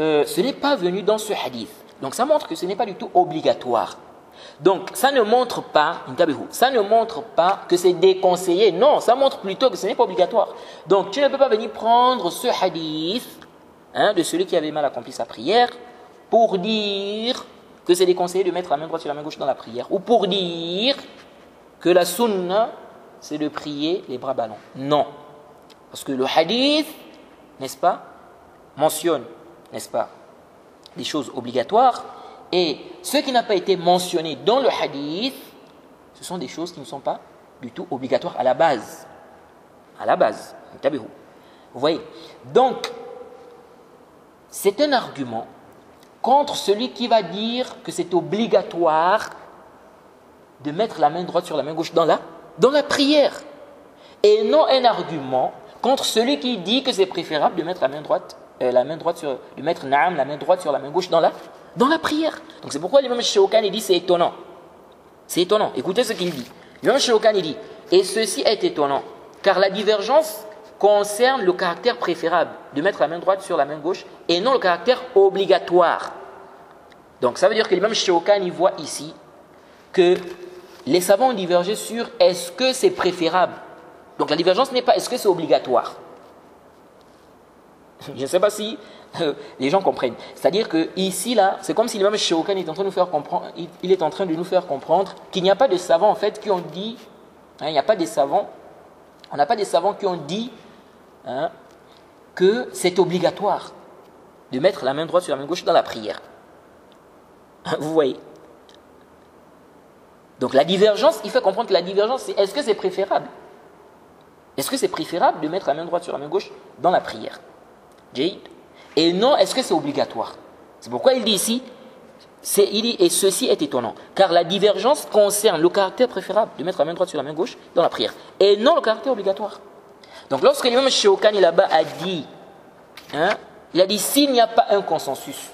ce n'est pas venu dans ce hadith. Donc, ça montre que ce n'est pas du tout obligatoire. Donc, ça ne montre pas que c'est déconseillé. Non, ça montre plutôt que ce n'est pas obligatoire. Donc, tu ne peux pas venir prendre ce hadith de celui qui avait mal accompli sa prière pour dire que c'est déconseillé de mettre la main droite sur la main gauche dans la prière. Ou pour dire que la sunna, c'est de prier les bras ballants. Non. Parce que le hadith, n'est-ce pas, mentionne, n'est-ce pas, des choses obligatoires. Et ce qui n'a pas été mentionné dans le hadith, ce sont des choses qui ne sont pas du tout obligatoires à la base. À la base. Vous voyez? Donc, c'est un argument contre celui qui va dire que c'est obligatoire de mettre la main droite sur la main gauche dans la prière. Et non un argument contre celui qui dit que c'est préférable de mettre la main droite sur la main gauche dans la prière. Donc c'est pourquoi l'imam Shawkani dit c'est étonnant. C'est étonnant. Écoutez ce qu'il dit. L'imam Shawkani dit, et ceci est étonnant, car la divergence concerne le caractère préférable de mettre la main droite sur la main gauche et non le caractère obligatoire. Donc ça veut dire que l'imam Shawkani voit ici que les savants ont divergé sur est-ce que c'est préférable. Donc la divergence n'est pas est-ce que c'est obligatoire. Je ne sais pas si les gens comprennent. C'est-à-dire que ici, là, c'est comme si l'imam Shawkani est en train de nous faire comprendre, il est en train de nous faire comprendre qu'il n'y a pas de savants en fait qui ont dit, on n'a pas des savants qui ont dit que c'est obligatoire de mettre la main droite sur la main gauche dans la prière. Vous voyez? Donc la divergence, il fait comprendre que la divergence, c'est est-ce que c'est préférable? Est-ce que c'est préférable de mettre la main droite sur la main gauche dans la prière? Et non, est-ce que c'est obligatoire? C'est pourquoi il dit ici, il dit, et ceci est étonnant, car la divergence concerne le caractère préférable de mettre la main droite sur la main gauche dans la prière, et non le caractère obligatoire. Donc lorsque l'imam Shawkani là-bas a dit, il a dit s'il n'y a pas un consensus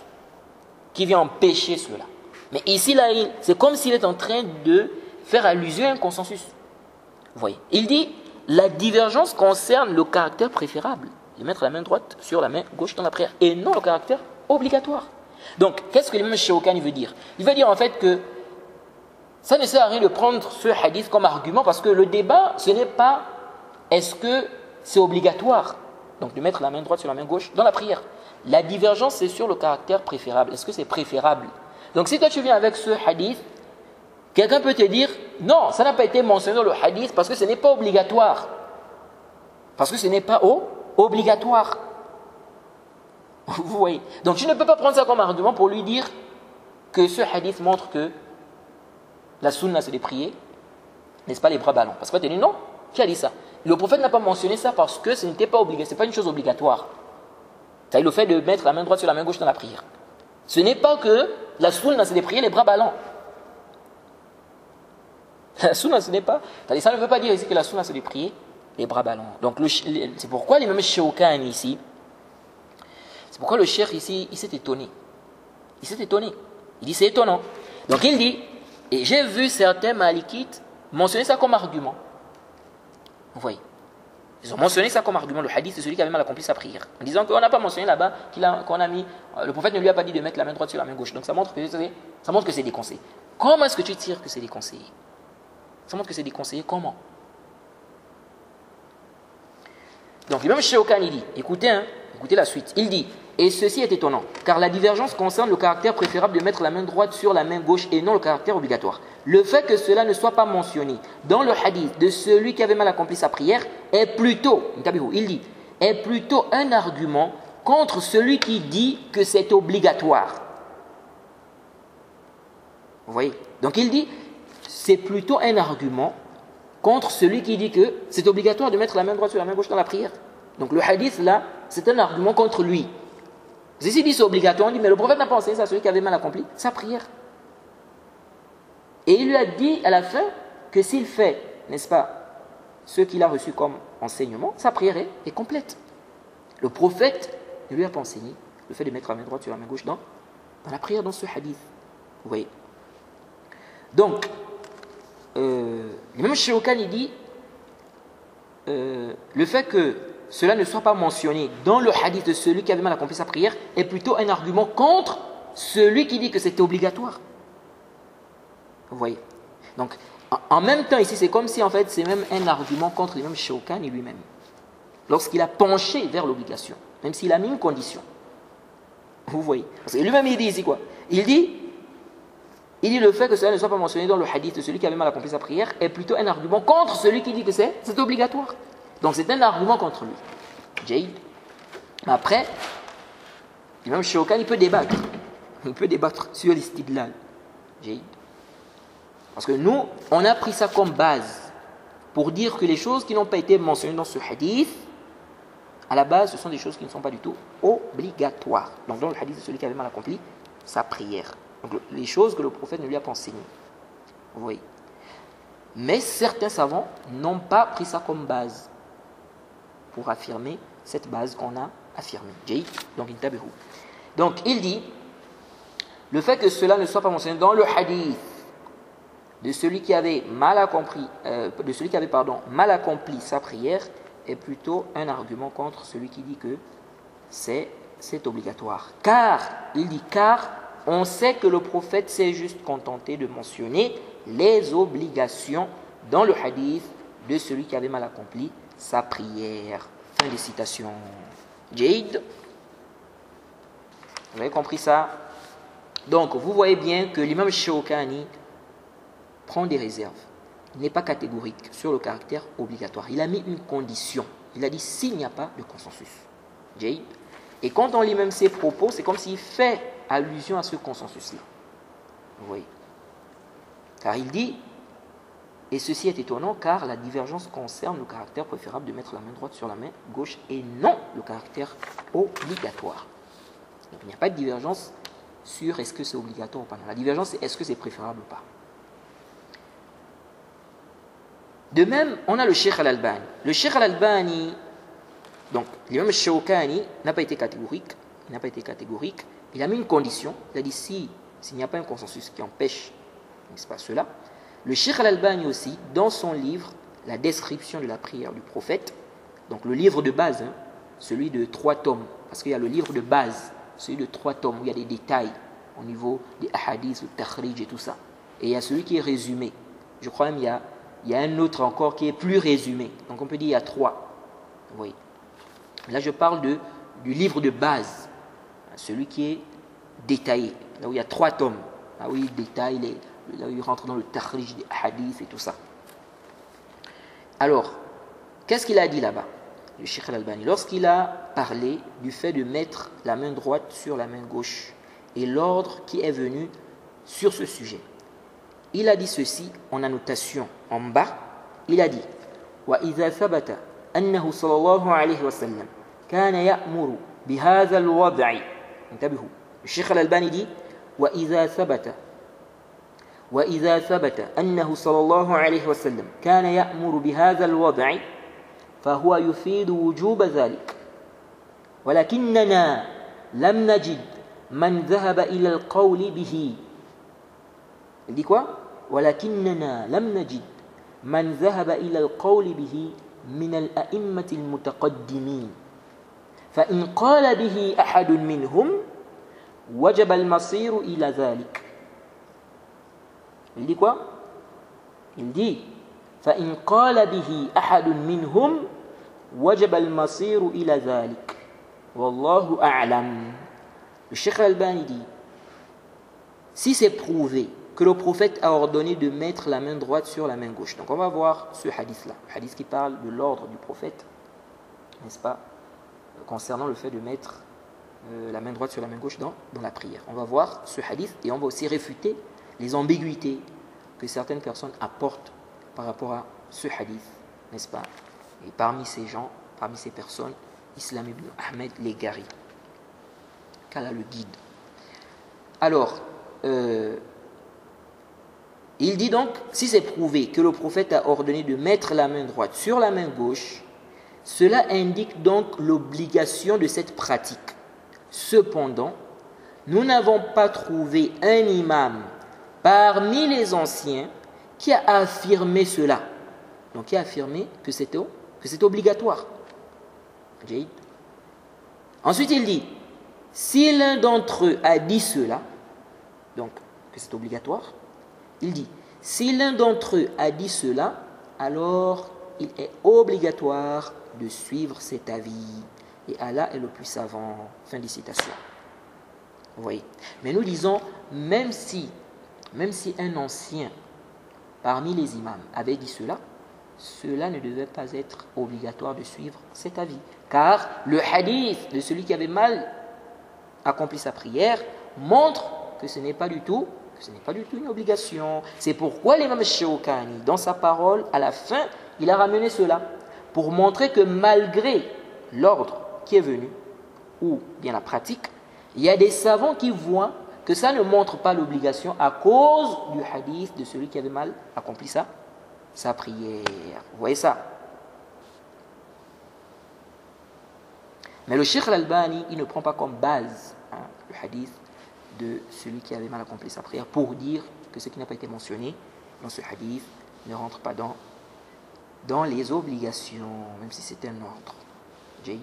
qui vient empêcher cela. Mais ici, là, c'est comme s'il est en train de faire allusion à un consensus. Vous voyez? Il dit, la divergence concerne le caractère préférable de mettre la main droite sur la main gauche dans la prière, et non le caractère obligatoire. Donc, qu'est-ce que l'imam Shawkani veut dire? Il veut dire en fait que ça ne sert à rien de prendre ce hadith comme argument, parce que le débat, ce n'est pas est-ce que c'est obligatoire donc de mettre la main droite sur la main gauche dans la prière. La divergence, c'est sur le caractère préférable. Est-ce que c'est préférable? Donc si toi tu viens avec ce hadith, quelqu'un peut te dire non, ça n'a pas été mentionné dans le hadith parce que ce n'est pas obligatoire. Parce que ce n'est pas obligatoire. Vous voyez? Donc tu ne peux pas prendre ça comme argument pour lui dire que ce hadith montre que la sunna c'est de prier, n'est-ce pas, les bras ballants. Parce que tu dis non, qui a dit ça? Le prophète n'a pas mentionné ça parce que ce n'était pas obligatoire, ce n'est pas une chose obligatoire. C'est le fait de mettre la main droite sur la main gauche dans la prière. Ce n'est pas que la sunna c'est de prier les bras ballants. La sunna ce n'est pas. Ça ne veut pas dire ici que la sunna c'est de prier les bras ballants. Donc c'est pourquoi l'imam Shawkani ici, c'est pourquoi le cheikh ici, il s'est étonné. Il s'est étonné. Il dit c'est étonnant. Donc il dit, et j'ai vu certains malikites mentionner ça comme argument. Vous voyez? Ils ont mentionné ça comme argument, le hadith de celui qui avait mal accompli sa prière. En disant qu'on n'a pas mentionné là-bas, qu'on a mis, le prophète ne lui a pas dit de mettre la main droite sur la main gauche. Donc ça montre que c'est déconseillé. Comment est-ce que tu tires que c'est déconseillé? Ça montre que c'est déconseillé comment? Donc l'imam Shawkani dit, écoutez, écoutez la suite, il dit, et ceci est étonnant, car la divergence concerne le caractère préférable de mettre la main droite sur la main gauche et non le caractère obligatoire. Le fait que cela ne soit pas mentionné dans le hadith de celui qui avait mal accompli sa prière est plutôt, il dit, est plutôt un argument contre celui qui dit que c'est obligatoire. Vous voyez? Donc il dit, c'est plutôt un argument contre celui qui dit que c'est obligatoire de mettre la main droite sur la main gauche dans la prière. Donc le hadith là, c'est un argument contre lui. S'il dit c'est obligatoire, on dit mais le prophète n'a pas enseigné ça à celui qui avait mal accompli sa prière. Et il lui a dit à la fin que s'il fait, n'est-ce pas, ce qu'il a reçu comme enseignement, sa prière est complète. Le prophète ne lui a pas enseigné le fait de mettre la main droite sur la main gauche dans la prière, dans ce hadith. Vous voyez? Donc, l'imam Shawkani dit le fait que cela ne soit pas mentionné dans le hadith de celui qui avait mal accompli sa prière est plutôt un argument contre celui qui dit que c'était obligatoire. Vous voyez? Donc, en même temps, ici, c'est comme si en fait, c'est même un argument contre l'imam Shawkani lui-même. Lorsqu'il a penché vers l'obligation, même s'il a mis une condition. Vous voyez? Parce que lui-même, il dit ici quoi? Il dit le fait que cela ne soit pas mentionné dans le hadith de celui qui avait mal accompli sa prière est plutôt un argument contre celui qui dit que c'est obligatoire. Donc c'est un argument contre lui. Jaïd. Mais après, l'imam Shawkani peut débattre. Il peut débattre sur l'istidlal. Jaïd. Parce que nous, on a pris ça comme base pour dire que les choses qui n'ont pas été mentionnées dans ce hadith, à la base, ce sont des choses qui ne sont pas du tout obligatoires. Donc dans le hadith de celui qui avait mal accompli sa prière. Donc les choses que le prophète ne lui a pas enseignées. Vous voyez. Mais certains savants n'ont pas pris ça comme base pour affirmer cette base qu'on a affirmée. Donc il dit le fait que cela ne soit pas mentionné dans le hadith de celui qui avait mal accompli, mal accompli sa prière est plutôt un argument contre celui qui dit que c'est obligatoire. Car on sait que le prophète s'est juste contenté de mentionner les obligations dans le hadith de celui qui avait mal accompli sa prière. Fin de citation. Jaïd. Vous avez compris ça? Donc, vous voyez bien que l'imam Shawkani prend des réserves. Il n'est pas catégorique sur le caractère obligatoire. Il a mis une condition. Il a dit s'il n'y a pas de consensus. Jaïd. Et quand on lit même ses propos, c'est comme s'il fait allusion à ce consensus-là. Vous voyez? Car il dit, et ceci est étonnant, car la divergence concerne le caractère préférable de mettre la main droite sur la main gauche et non le caractère obligatoire. Donc il n'y a pas de divergence sur est-ce que c'est obligatoire ou pas. La divergence, c'est est-ce que c'est préférable ou pas. De même, on a le Cheikh Al-Albani. Le Cheikh Al-Albani, donc l'imam Shawkani n'a pas été catégorique. Il a mis une condition. Il a dit s'il n'y a pas un consensus qui empêche, n'est-ce pas, cela. Le Cheikh Al-Albani aussi, dans son livre, la description de la prière du prophète, donc le livre de base, celui de 3 tomes, parce qu'il y a le livre de base, celui de 3 tomes, où il y a des détails au niveau des hadiths, le takhrij et tout ça. Et il y a celui qui est résumé. Je crois même il y a un autre encore qui est plus résumé. Donc on peut dire il y a 3. Vous voyez. Là je parle du livre de base, celui qui est détaillé, là où il y a 3 tomes, là où il détaille, là où il rentre dans le takhrij des hadiths et tout ça. Alors, qu'est-ce qu'il a dit là-bas, le Cheikh Al-Albani, lorsqu'il a parlé du fait de mettre la main droite sur la main gauche et l'ordre qui est venu sur ce sujet. Il a dit ceci en annotation en bas. Il a dit وَإِذَا ثَبَتَ أَنَّهُ صلى الله عليه وسلم كان يأمر بهذا الوضع. انتبهوا. Le Cheikh Al-Albani dit وَإِذَا ثبت أنه صلى الله عليه وسلم كان يأمر بهذا الوضع فهو يفيد وجوب ذلك ولكننا لم نجد من ذهب إلى القول به. Il dit quoi? ولكننا لم نجد من ذهب إلى القول به من الأئمة المتقدمين فإن قال به أحد منهم وجب المصير إلى ذلك. Il dit quoi? Il dit فإن قال به أحد منهم وجب المصير إلى ذلك والله أعلم. Le Cheikh Al-Albani dit, si c'est prouvé que le prophète a ordonné de mettre la main droite sur la main gauche. Donc on va voir ce hadith-là, le hadith qui parle de l'ordre du prophète, n'est-ce pas, concernant le fait de mettre la main droite sur la main gauche dans la prière. On va voir ce hadith et on va aussi réfuter les ambiguïtés que certaines personnes apportent par rapport à ce hadith, n'est-ce pas? Et parmi ces gens, parmi ces personnes, Islam ibn Ahmed l'Egari, qu'Allah le guide. Alors, il dit donc, si c'est prouvé que le prophète a ordonné de mettre la main droite sur la main gauche, cela indique donc l'obligation de cette pratique. Cependant, nous n'avons pas trouvé un imam parmi les anciens qui a affirmé cela. Donc, qui a affirmé que c'est obligatoire. Ensuite, il dit, si l'un d'entre eux a dit cela, donc que c'est obligatoire, il dit, si l'un d'entre eux a dit cela, alors il est obligatoire de suivre cet avis. Et Allah est le plus savant. Fin de citation. Vous voyez. Mais nous disons, même si un ancien parmi les imams avait dit cela, cela ne devait pas être obligatoire de suivre cet avis. Car le hadith de celui qui avait mal accompli sa prière montre que ce n'est pas du tout une obligation. C'est pourquoi l'imam Shawkani, dans sa parole, à la fin, il a ramené cela pour montrer que malgré l'ordre qui est venu, ou bien la pratique, il y a des savants qui voient que ça ne montre pas l'obligation à cause du hadith de celui qui avait mal accompli sa prière. Vous voyez ça? Mais le Cheikh Al-Albani, il ne prend pas comme base le hadith de celui qui avait mal accompli sa prière pour dire que ce qui n'a pas été mentionné dans ce hadith ne rentre pas dans les obligations, même si c'est un ordre. Jay.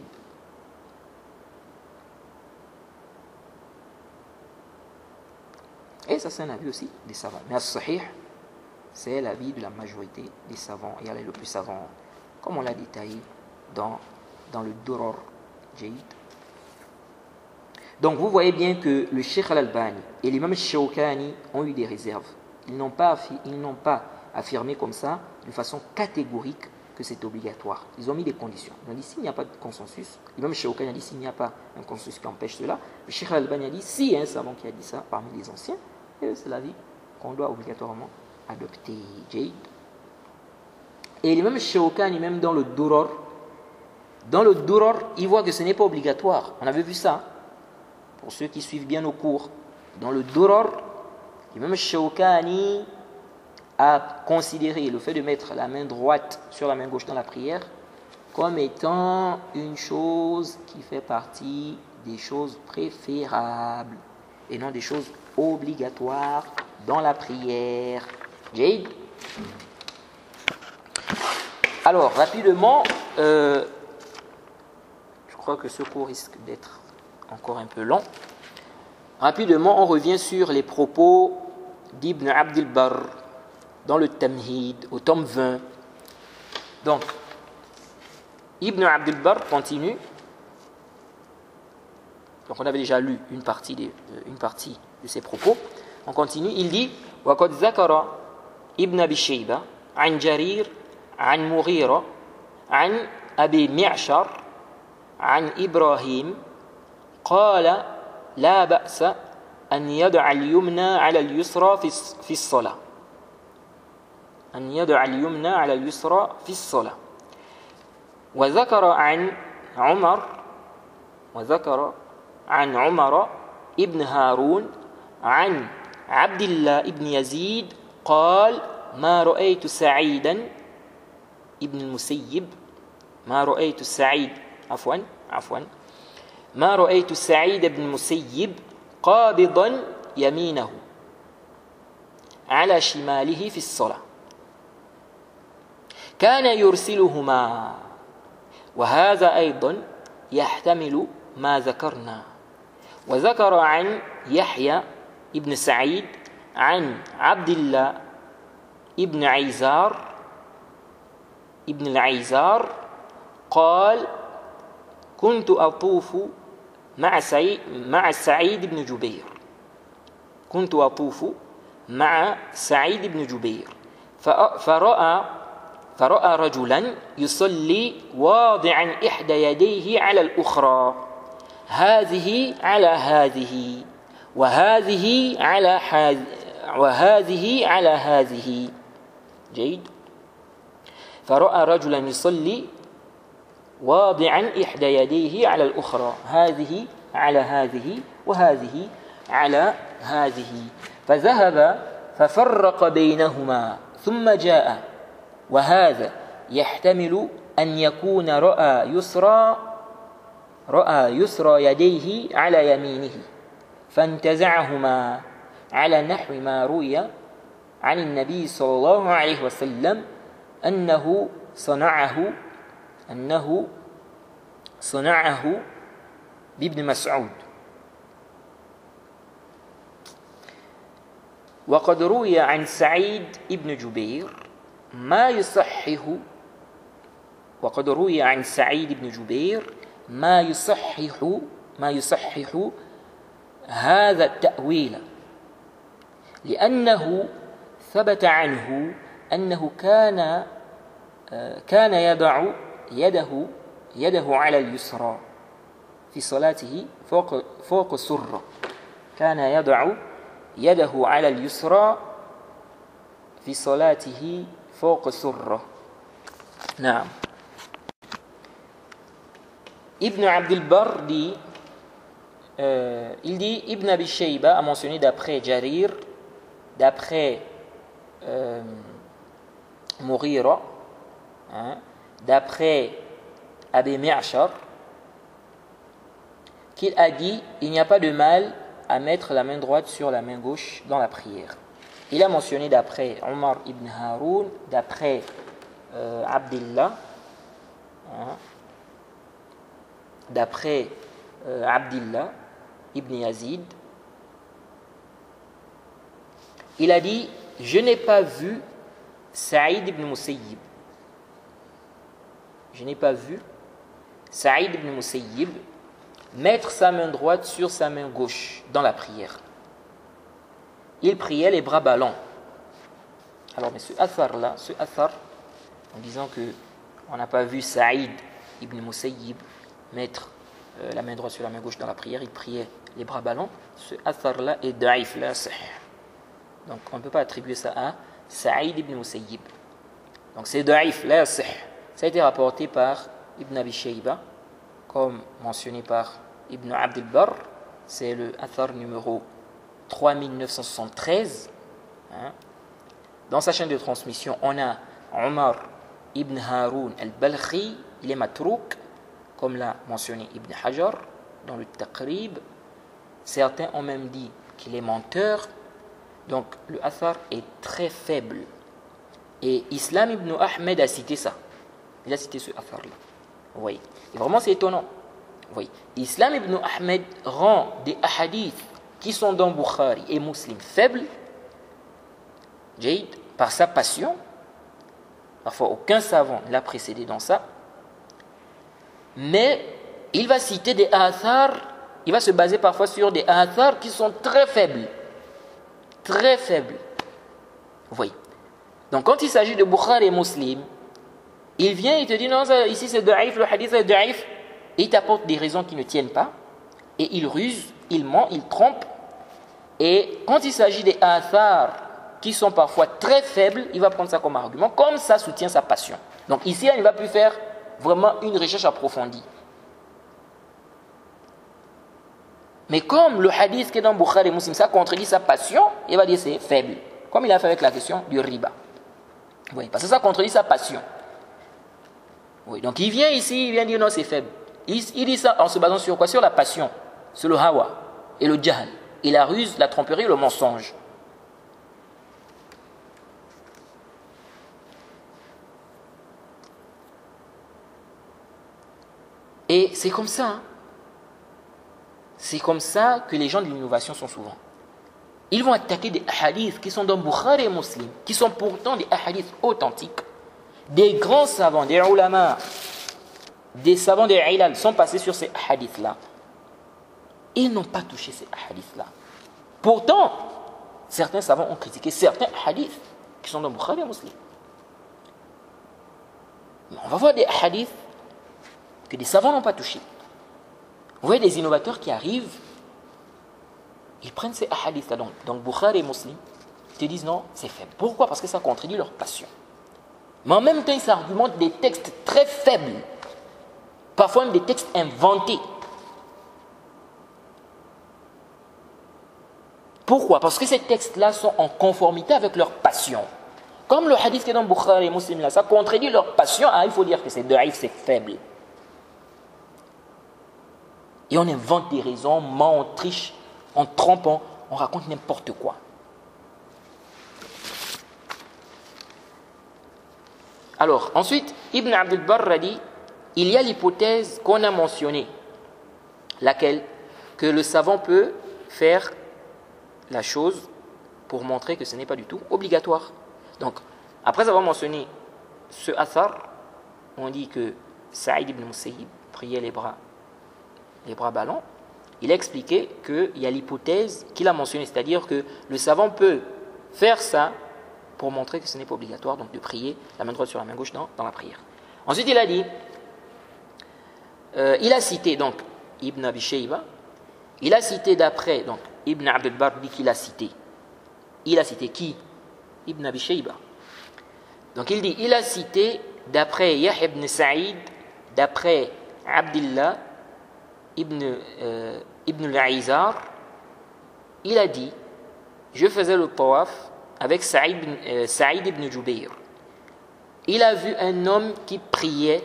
Et ça, c'est un avis aussi des savants. Mais as-sahih, c'est l'avis de la majorité des savants. Et elle est le plus savant, comme on l'a détaillé dans le Durar. Jay. Donc vous voyez bien que le Cheikh Al-Albani et l'imam Shawkani ont eu des réserves. Ils n'ont pas affirmé comme ça, de façon catégorique, que c'est obligatoire. Ils ont mis des conditions. Ils ont dit s'il n'y a pas de consensus, l'imam Shawkani a dit s'il n'y a pas un consensus qui empêche cela, le Cheikh Al-Albani a dit s'il y a un savant qui a dit ça parmi les anciens, c'est l'avis qu'on doit obligatoirement adopter. Et l'imam Shawkani, même dans le Durar, il voit que ce n'est pas obligatoire. On avait vu ça. Pour ceux qui suivent bien nos cours, dans le Durar, l'imam Shawkani a considéré le fait de mettre la main droite sur la main gauche dans la prière comme étant une chose qui fait partie des choses préférables et non des choses obligatoires dans la prière. Jade. Alors, rapidement, je crois que ce cours risque d'être encore un peu long. Rapidement, on revient sur les propos d'Ibn Abd al-Barr dans le Tamhid, au tome 20. Donc, Ibn Abd al-Barr continue. Donc, on avait déjà lu une partie de ses propos. On continue. Il dit وَقَدْ ذَكَرَ ابن أبي شيبة عن جرير عن مغيرة عن أبي معشر عن إبراهيم قال لا بأس أن يدع اليمنى على اليسرى في الصلاة أن يدع اليمنى على اليسرى في الصلاة وذكر عن عمر ابن هارون عن عبد الله ابن يزيد قال ما رأيت سعيدا ابن المسيب ما رأيت سعيد بن المسيب قابضا يمينه على شماله في الصلاة كان يرسلهما وهذا أيضا يحتمل ما ذكرنا وذكر عن يحيى ابن سعيد عن عبد الله ابن العيزار قال كنت أطوف مع سعيد بن جبير كنت أطوف مع سعيد بن جبير فرأى رجلا يصلي واضعا إحدى يديه على الأخرى هذه على هذه وهذه على هذه جيد. فرأى رجلا يصلي واضعا إحدى يديه على الأخرى هذه على هذه وهذه على هذه فذهب ففرق بينهما ثم جاء وهذا يحتمل أن يكون رأى يسرى يديه على يمينه فانتزعهما على نحو ما روي عن النبي صلى الله عليه وسلم أنه صنعه بابن مسعود. وقد روي عن سعيد بن جبير ما يصحح هذا التأويل لأنه ثبت عنه أنه كان يضع يده على اليسرى في صلاته فوق السرة كان يضع يده على اليسرى في صلاته فوق السرة. نعم. Ibn Abdul Barr dit, Ibn Abi Shayba a mentionné d'après Jarir, d'après Mughira, d'après Abi Mi'ashar, qu'il a dit il n'y a pas de mal à mettre la main droite sur la main gauche dans la prière. Il a mentionné d'après Omar ibn Haroun, d'après Abdillah, d'après Abdillah ibn Yazid, il a dit je n'ai pas vu Saïd ibn Musayyib. Je n'ai pas vu Saïd ibn Musayyib mettre sa main droite sur sa main gauche dans la prière. Il priait les bras ballants. Alors, mais ce athar-là, en disant que on n'a pas vu Saïd ibn Musayyib mettre la main droite sur la main gauche dans la prière, il priait les bras ballants, ce athar-là est daïf, la sahih. Donc, on ne peut pas attribuer ça à Saïd ibn Musayyib. Donc, c'est daïf, la sahih. Ça a été rapporté par Ibn Abi Shayba, comme mentionné par Ibn Abdul Barr, c'est le athar numéro 3973. Dans sa chaîne de transmission, on a Omar ibn Haroun al-Balkhi, il est matrouk, comme l'a mentionné Ibn Hajar dans le Taqrib. Certains ont même dit qu'il est menteur. Donc le athar est très faible. Et Islam ibn Ahmed a cité ça. Il a cité ce athar-là. Oui. Et vraiment c'est étonnant. Oui. Islam ibn Ahmed rend des hadiths qui sont dans Bukhari et Muslim faibles, par sa passion. Parfois aucun savant ne l'a précédé dans ça. Mais il va citer des athars, il va se baser parfois sur des athars qui sont très faibles. Très faibles. Vous voyez. Donc quand il s'agit de Bukhari et Muslim, il vient et te dit non, ça, ici c'est daïf, le hadith est daïf, et il t'apporte des raisons qui ne tiennent pas, et il ruse, il ment, il trompe. Et quand il s'agit des athars qui sont parfois très faibles, il va prendre ça comme argument, comme ça soutient sa passion. Donc ici, il ne va plus faire vraiment une recherche approfondie. Mais comme le hadith qui est dans Bukhari et Muslim, ça contredit sa passion, il va dire c'est faible. Comme il a fait avec la question du riba. Oui, parce que ça contredit sa passion. Oui, donc il vient ici, il vient dire non, c'est faible. Il dit ça en se basant sur quoi? Sur la passion, sur le hawa et le jahl, et la ruse, la tromperie, le mensonge. Et c'est comme ça. Hein. C'est comme ça que les gens de l'innovation sont souvent. Ils vont attaquer des hadiths qui sont dans Bukhari et Muslim, qui sont pourtant des hadiths authentiques. Des grands savants, des ulama, des savants de Ilal sont passés sur ces hadiths-là, ils n'ont pas touché ces hadiths-là. Pourtant, certains savants ont critiqué certains hadiths qui sont dans Bukhari et Muslim. Mais on va voir des hadiths que des savants n'ont pas touchés. Vous voyez des innovateurs qui arrivent, ils prennent ces hadiths-là, donc Bukhari et Muslim, ils te disent non, c'est faible. Pourquoi? Parce que ça contredit leur passion. Mais en même temps, ils s'argumentent des textes très faibles, parfois même des textes inventés. Pourquoi? Parce que ces textes-là sont en conformité avec leur passion. Comme le hadith qui est dans Bukhari et Muslim, là, ça contredit leur passion, il faut dire que c'est daïf, c'est faible. Et on invente des raisons, on ment, on triche, on trompe, on raconte n'importe quoi. Alors, ensuite, Ibn Abd al-Barr a dit, il y a l'hypothèse qu'on a mentionnée, laquelle, que le savant peut faire la chose pour montrer que ce n'est pas du tout obligatoire. Donc, après avoir mentionné ce athar, on dit que Saïd ibn Musayyib priait les bras ballants. Il a expliqué qu'il y a l'hypothèse qu'il a mentionnée, c'est-à-dire que le savant peut faire ça pour montrer que ce n'est pas obligatoire, donc de prier la main droite sur la main gauche dans la prière. Ensuite, il a dit, il a cité donc Ibn Abi Shayba, il a cité d'après, donc Ibn Abd al-Barr dit qu'il a cité. Il a cité qui? Ibn Abi Shayba. Donc il dit, il a cité d'après Yahya ibn Sa'id, d'après Abdullah ibn al-Aizar, il a dit, je faisais le tawaf avec Saïd ibn Jubayr. Il a vu un homme qui priait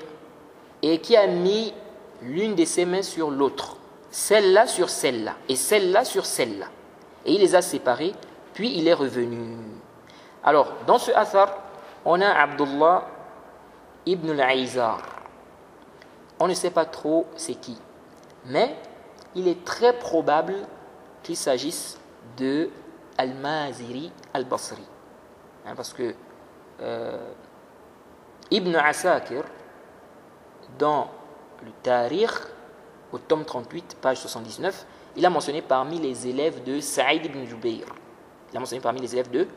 et qui a mis l'une de ses mains sur l'autre, celle-là sur celle-là et celle-là sur celle-là. Et il les a séparées, puis il est revenu. Alors, dans ce athar, on a Abdullah ibn al-Aizar. On ne sait pas trop c'est qui, mais il est très probable qu'il s'agisse de Al-Maziri al-Basri. Parce que Ibn Asakir, dans le Tarikh, au tome 38, page 79, il a mentionné parmi les élèves de Saïd ibn Jubayr. Il a mentionné parmi les élèves de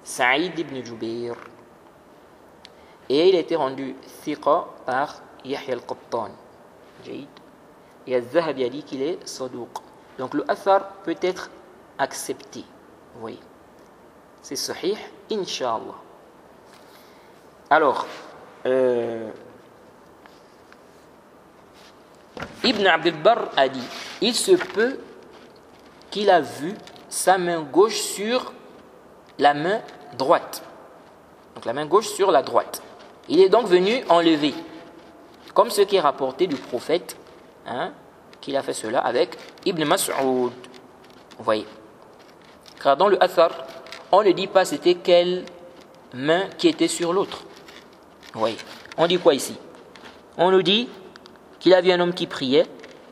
Saïd ibn Jubayr. Et il a été rendu thiqa par Yahya al-Qattan. Et Al-Zahabi a dit qu'il est sadouq. Donc le athar peut être accepté. Vous voyez, c'est sahih, Inch'Allah. Alors, Ibn Abd al-Barr a dit, il se peut qu'il a vu sa main gauche sur la main droite. Donc la main gauche sur la droite. Il est donc venu enlever, comme ce qui est rapporté du prophète, qu'il a fait cela avec Ibn Mas'ud. Vous voyez. Car dans le athar, on ne dit pas c'était quelle main qui était sur l'autre. Vous voyez. On dit quoi ici? On nous dit qu'il a vu un homme qui priait,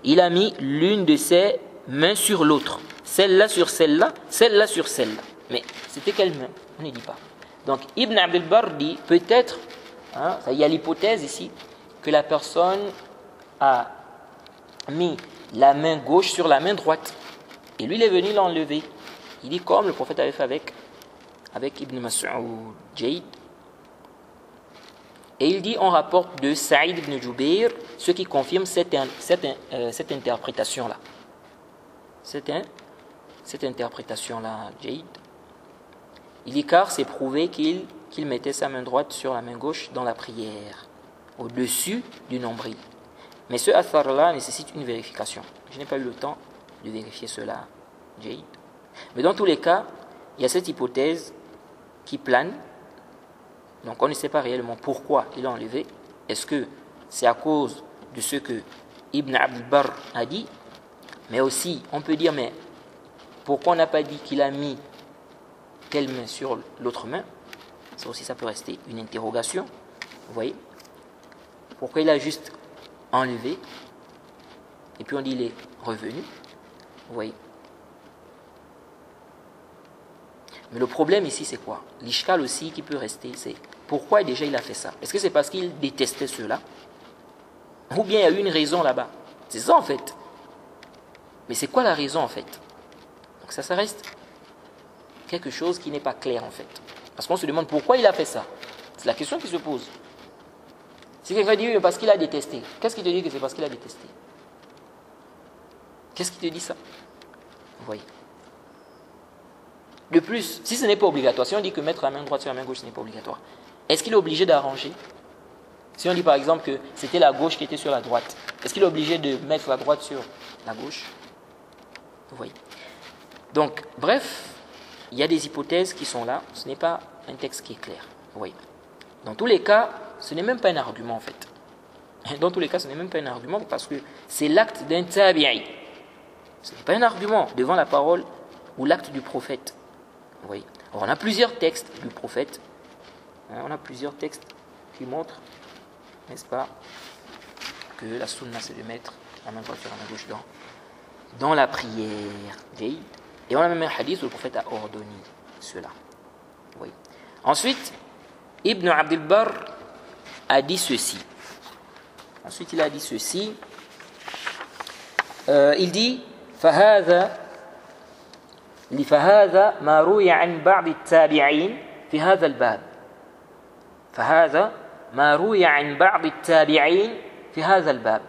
il a mis l'une de ses mains sur l'autre. Celle-là sur celle-là, celle-là sur celle-là. Mais c'était quelle main? On ne dit pas. Donc Ibn Abd al-Barr dit peut-être, il y a l'hypothèse ici, que la personne a mis la main gauche sur la main droite. Et lui, il est venu l'enlever. Il dit comme le prophète avait fait avec Ibn Mas'ud Jayd. Et il dit, on rapporte de Saïd ibn Jubayr, ce qui confirme cette interprétation-là. Cette interprétation-là, Jayd. Il dit, car c'est prouvé qu'il mettait sa main droite sur la main gauche dans la prière, au-dessus du nombril. Mais ce athar-là nécessite une vérification. Je n'ai pas eu le temps de vérifier cela, Jayd. Mais dans tous les cas, il y a cette hypothèse qui plane. Donc on ne sait pas réellement pourquoi il a enlevé. Est-ce que c'est à cause de ce que Ibn Abd al-Barr a dit? Mais aussi, on peut dire, mais pourquoi on n'a pas dit qu'il a mis telle main sur l'autre main? Ça aussi, ça peut rester une interrogation. Vous voyez? Pourquoi il a juste enlevé et puis on dit il est revenu? Vous voyez? Mais le problème ici, c'est quoi? L'ishkal aussi qui peut rester, c'est pourquoi déjà il a fait ça? Est-ce que c'est parce qu'il détestait cela? Ou bien il y a eu une raison là-bas. C'est ça en fait. Mais c'est quoi la raison en fait? Donc ça reste quelque chose qui n'est pas clair en fait. Parce qu'on se demande pourquoi il a fait ça. C'est la question qui se pose. Si quelqu'un dit oui, parce qu'il a détesté, qu'est-ce qui te dit que c'est parce qu'il a détesté? Qu'est-ce qui te dit ça? Vous voyez. De plus, si ce n'est pas obligatoire, si on dit que mettre la main droite sur la main gauche, ce n'est pas obligatoire, est-ce qu'il est obligé d'arranger? Si on dit par exemple que c'était la gauche qui était sur la droite, est-ce qu'il est obligé de mettre la droite sur la gauche? Vous voyez. Donc, bref, il y a des hypothèses qui sont là, ce n'est pas un texte qui est clair. Vous voyez. Dans tous les cas, ce n'est même pas un argument en fait. Dans tous les cas, ce n'est même pas un argument parce que c'est l'acte d'un tabi'i. Ce n'est pas un argument devant la parole ou l'acte du prophète. Vous voyez. Alors, on a plusieurs textes du prophète. On a plusieurs textes qui montrent, n'est-ce pas, que la sunna c'est de mettre la main droite sur la main gauche dans la prière. Et on a même un hadith où le prophète a ordonné cela. Vous voyez. Ensuite, Ibn Abdul Barr a dit ceci. Ensuite, il a dit ceci. Il dit فهذا ما روي عن بعض التابعين في هذا الباب. فهذا ما روي عن بعض التابعين في هذا الباب.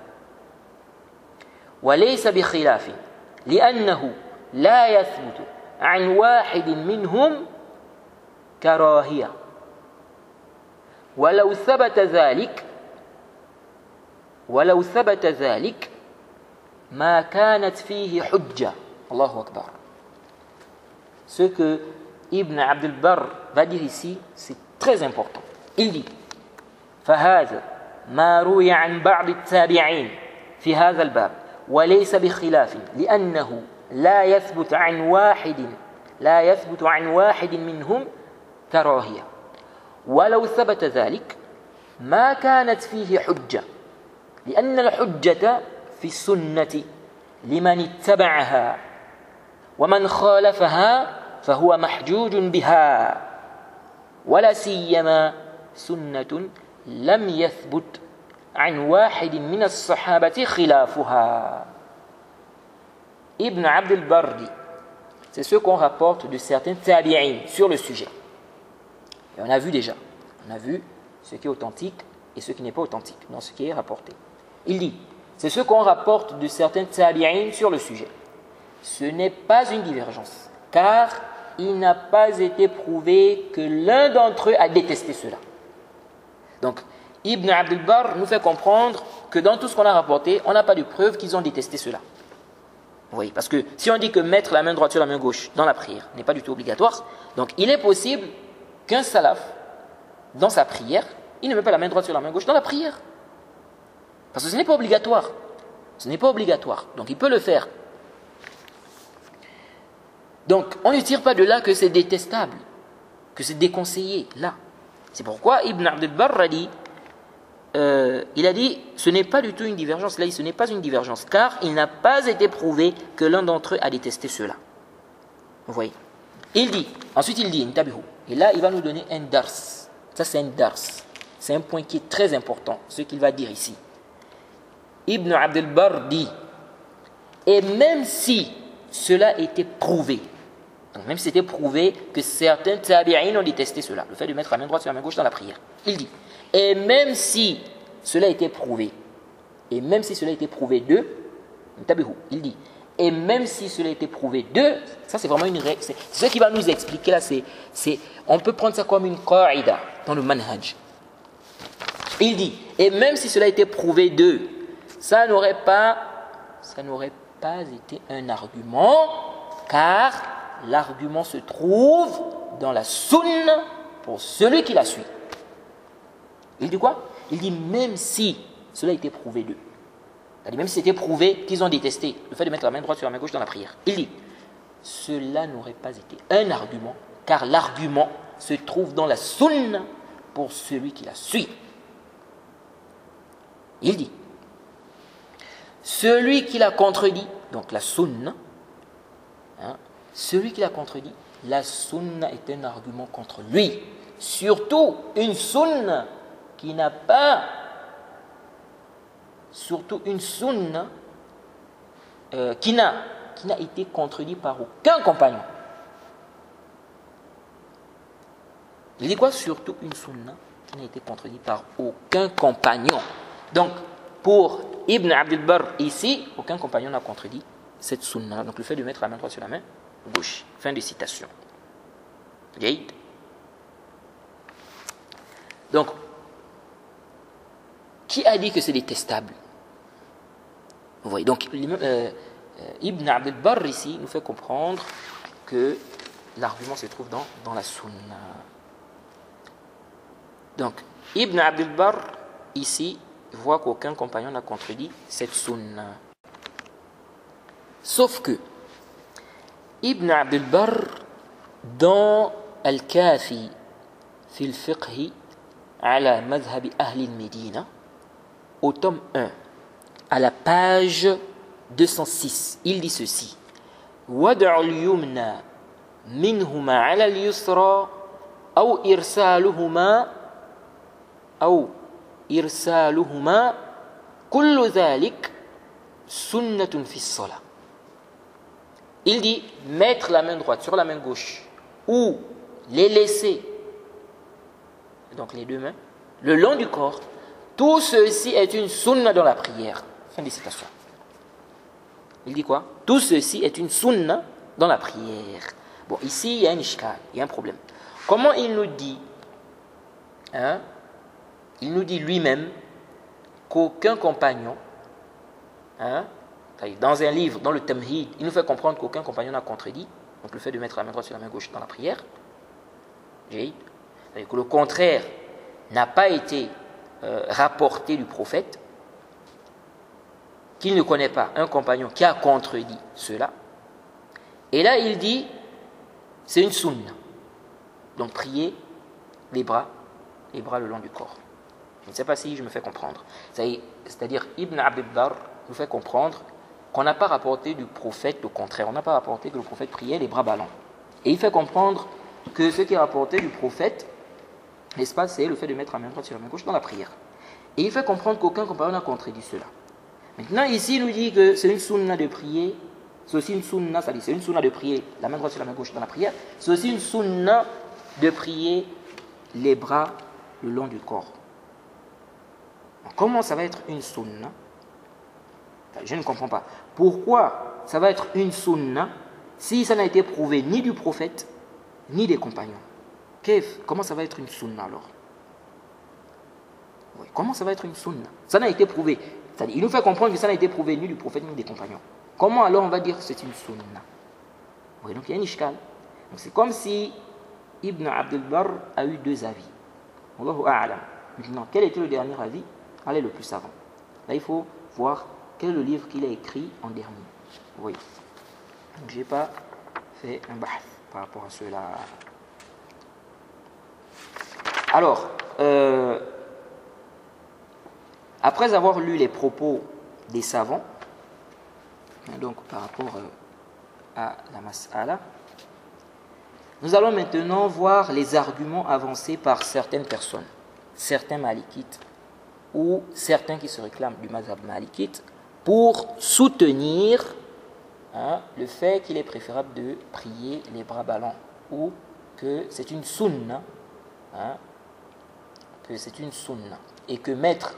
وليس بخلاف لأنه لا يثبت عن واحد منهم كراهية. ولو ثبت ذلك ما كانت فيه حجة. Allahu Akbar. Ce que Ibn Abdul Barr va dire ici, c'est très important. Il dit فهذا ما روي عن بعض التابعين في هذا الباب وليس بخلاف لأنه لا يثبت عن واحد منهم كراهية. ولو ثبت ذلك ما كانت فيه حجة لأن الحجة في السنة لمن اتبعها ومن خالفها فهو محجوج بها ولا سيما سنة لم يثبت عن واحد من الصحابة خلافها. Ibn Abdul Barr dit, c'est ce qu'on rapporte de certains tabi'in sur le sujet. Et on a vu déjà, ce qui est authentique et ce qui n'est pas authentique dans ce qui est rapporté. Il dit, c'est ce qu'on rapporte de certains tabi'in sur le sujet. Ce n'est pas une divergence, car il n'a pas été prouvé que l'un d'entre eux a détesté cela. Donc, Ibn Abdul Barr nous fait comprendre que dans tout ce qu'on a rapporté, on n'a pas de preuve qu'ils ont détesté cela. Vous voyez, parce que si on dit que mettre la main droite sur la main gauche dans la prière n'est pas du tout obligatoire, donc il est possible qu'un salaf, dans sa prière, il ne met pas la main droite sur la main gauche dans la prière. Parce que ce n'est pas obligatoire. Ce n'est pas obligatoire. Donc il peut le faire. Donc on ne tire pas de là que c'est détestable, que c'est déconseillé. Là. C'est pourquoi Ibn Abdul Barr a dit, il a dit, ce n'est pas du tout une divergence. Là, ce n'est pas une divergence, car il n'a pas été prouvé que l'un d'entre eux a détesté cela. Vous voyez. Ensuite il dit, et là il va nous donner un dars. Ça c'est un dars. C'est un point qui est très important, ce qu'il va dire ici. Ibn Abdul Barr dit, et même si cela était prouvé, donc même si c'était prouvé que certains tabi'in ont détesté cela, le fait de mettre la main droite sur la main gauche dans la prière, il dit, et même si cela était prouvé, d'eux, il dit, et même si cela était prouvé d'eux, ça c'est vraiment une règle, c'est ce qui va nous expliquer là, on peut prendre ça comme une qa'ida dans le manhaj. Il dit, et même si cela était prouvé d'eux, ça n'aurait pas été un argument, car l'argument se trouve dans la sunna pour celui qui la suit. Il dit quoi? Il dit même si cela était prouvé d'eux. C'est-à-dire même si c'était prouvé qu'ils ont détesté le fait de mettre la main droite sur la main gauche dans la prière. Il dit, cela n'aurait pas été un argument, car l'argument se trouve dans la sunna pour celui qui la suit. Il dit, celui qui la contredit, donc la sunna, celui qui la contredit, la sunna est un argument contre lui. Surtout une sunna qui n'a pas surtout une sunna qui n'a été contredite par aucun compagnon. Il dit quoi? Surtout une sunna qui n'a été contredite par aucun compagnon. Donc, pour Ibn Abdul Barr, ici, aucun compagnon n'a contredit cette sunna. Donc, le fait de mettre la main droite sur la main gauche. Fin de citation. Jaïd. Donc, qui a dit que c'est détestable? Vous voyez, donc, Ibn Abdul Barr, ici, nous fait comprendre que l'argument se trouve dans la sunna. Donc, Ibn Abdul Barr, ici, voit qu'aucun compagnon n'a contredit cette sunna. Sauf que, Ibn Abdul Barr, dans Al-Kafi, fil fiqhi, ala madhhabi ahli al-Médina, au tome 1, à la page 206, il dit ceci: Wad'u al-yumna minhuma ala al-yusra, ou irsaluhuma, kullu dhalik sunnatun fi as-salah. Il dit mettre la main droite sur la main gauche ou les laisser, donc les deux mains, le long du corps, tout ceci est une sunna dans la prière. Fin de citation. Il dit quoi? Tout ceci est une sunna dans la prière. Bon, ici il y a un ishkal, il y a un problème. Comment il nous dit, il nous dit lui-même qu'aucun compagnon, dans un livre, dans le Tamhid, il nous fait comprendre qu'aucun compagnon n'a contredit, donc le fait de mettre la main droite sur la main gauche dans la prière, c'est-à-dire que le contraire n'a pas été rapporté du prophète, qu'il ne connaît pas un compagnon qui a contredit cela. Et là, il dit, c'est une sunna. Donc, prier les bras le long du corps. Je ne sais pas si je me fais comprendre. C'est-à-dire, Ibn Abdul Barr nous fait comprendre qu'on n'a pas rapporté du prophète le contraire. On n'a pas rapporté que le prophète priait les bras ballants. Et il fait comprendre que ce qui est rapporté du prophète, n'est-ce pas, c'est le fait de mettre la main droite sur la main gauche dans la prière. Et il fait comprendre qu'aucun compagnon n'a contredit cela. Maintenant, ici, il nous dit que c'est une sunna de prier. C'est aussi une sunna, c'est-à-dire c'est une sunna de prier la main droite sur la main gauche dans la prière. C'est aussi une sunna de prier les bras le long du corps. Comment ça va être une sunna? Je ne comprends pas. Pourquoi ça va être une sunna si ça n'a été prouvé ni du prophète ni des compagnons? Comment ça va être une sunna alors? Oui, comment ça va être une sunna? Ça n'a été prouvé. C'est-à-dire, il nous fait comprendre que ça n'a été prouvé ni du prophète ni des compagnons. Comment alors on va dire que c'est une sunna? Oui, donc il y a un ishkal. Donc c'est comme si Ibn Abdul Barr a eu deux avis. Allahu a'lam. Maintenant, quel était le dernier avis? Quel est le plus savant? Là, il faut voir quel est le livre qu'il a écrit en dernier. Oui. Donc, je n'ai pas fait un bahth par rapport à cela. Alors, après avoir lu les propos des savants, donc par rapport à la mas'ala, nous allons maintenant voir les arguments avancés par certaines personnes, certains malikites ou certains qui se réclament du mazhab malikite pour soutenir le fait qu'il est préférable de prier les bras ballants ou que c'est une sunna, et que mettre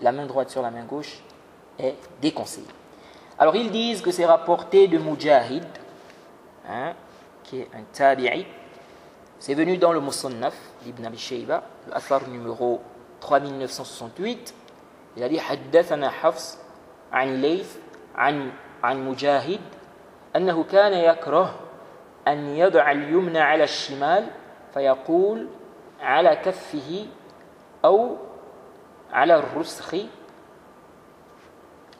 la main droite sur la main gauche est déconseillé. Alors ils disent que c'est rapporté de Mujahid, qui est un tabi'i. C'est venu dans le Musannaf d'Ibn Abi Shayba, l'Athar numéro 3968. Il a dit Haddathana Hafs an Layth an Mujahid أنه كان يكره أن يضع اليمنى على الشمال فيقول على كفه أو على الرسخ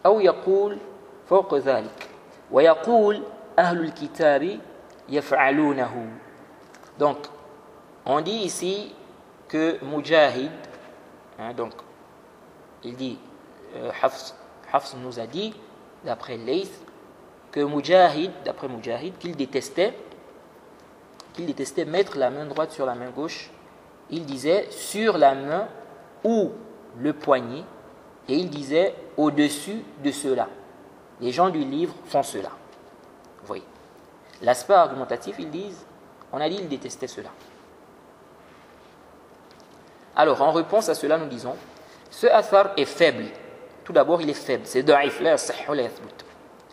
أو يقول فوق ذلك ويقول أهل الكتاب يفعلونه. Donc, on dit ici que Mujahid, donc, il dit, Hafs nous a dit, d'après Layth, que Mujahid, d'après Mujahid, qu'il détestait mettre la main droite sur la main gauche. Il disait sur la main ou le poignet, et il disait au-dessus de cela. Les gens du livre font cela. Vous voyez. L'aspect argumentatif, ils disent, on a dit qu'ils détestaient cela. Alors, en réponse à cela, nous disons, ce athar est faible. Tout d'abord, il est faible. C'est da'if, la yasihhu la yathbut.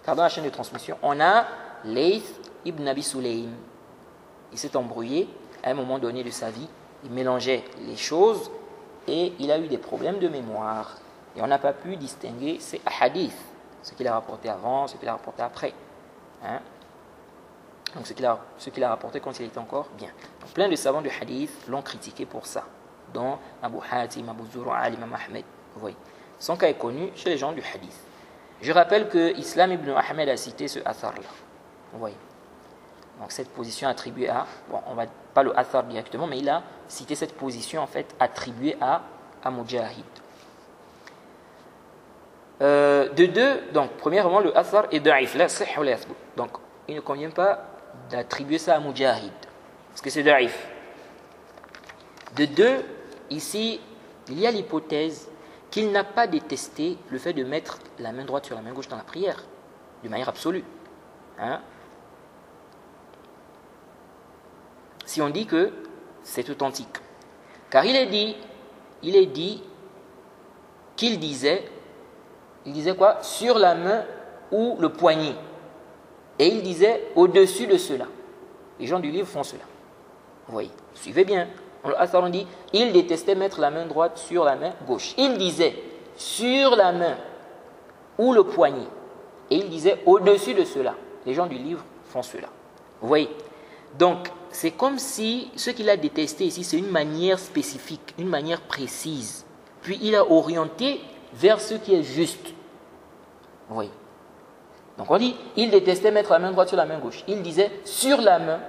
Car dans la chaîne de transmission, on a Layth ibn Abi Sulaym. Il s'est embrouillé à un moment donné de sa vie. Il mélangeait les choses et il a eu des problèmes de mémoire. Et on n'a pas pu distinguer ces hadiths, ce qu'il a rapporté avant, ce qu'il a rapporté après. Hein? Donc ce qu'il a rapporté quand il était encore bien. Donc, plein de savants du hadith l'ont critiqué pour ça, dont Abu Hatim, Abu Zur'a, l'imam Ahmed. Vous voyez. Son cas est connu chez les gens du hadith. Je rappelle que Islam ibn Ahmed a cité ce athar-là. Vous voyez. Donc cette position attribuée à, bon, on ne va pas le athar directement, mais il a cité cette position en fait attribuée à Mujahid. De deux, donc premièrement le athar est da'if, la yasihhu la yathbut. Donc il ne convient pas d'attribuer ça à Mujahid, parce que c'est da'if. De deux, ici, il y a l'hypothèse qu'il n'a pas détesté le fait de mettre la main droite sur la main gauche dans la prière, de manière absolue. Hein? Si on dit que c'est authentique. Car il est dit qu'il disait quoi? Sur la main ou le poignet. Et il disait au-dessus de cela. Les gens du livre font cela. Vous voyez, suivez bien. On dit, il détestait mettre la main droite sur la main gauche. Il disait sur la main ou le poignet. Et il disait au-dessus de cela. Les gens du livre font cela. Vous voyez. Donc, c'est comme si ce qu'il a détesté ici, c'est une manière spécifique, une manière précise. Puis il a orienté vers ce qui est juste. Vous voyez. Donc on dit, il détestait mettre la main droite sur la main gauche. Il disait sur la main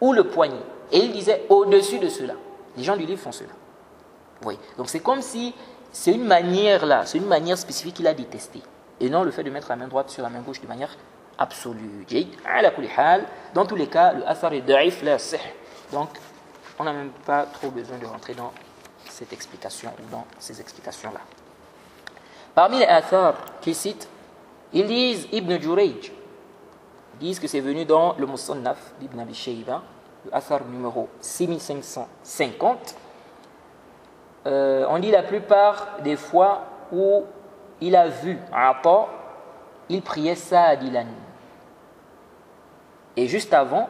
ou le poignet. Et il disait au-dessus de cela. Les gens du livre font cela. Vous voyez. Donc c'est comme si c'est une manière là, c'est une manière spécifique qu'il a détestée. Et non le fait de mettre la main droite sur la main gauche de manière absolue. Dans tous les cas, le athar est da'if, la yasih. Donc on n'a même pas trop besoin de rentrer dans cette explication ou dans ces explications-là. Parmi les athars qu'ils citent, ils disent Ibn Jurayj. Ils disent que c'est venu dans le Musannaf d'Ibn Abi Shayba, le athar numéro 6550. On dit la plupart des fois où il a vu Ata, il priait Sa'adilan. Et juste avant,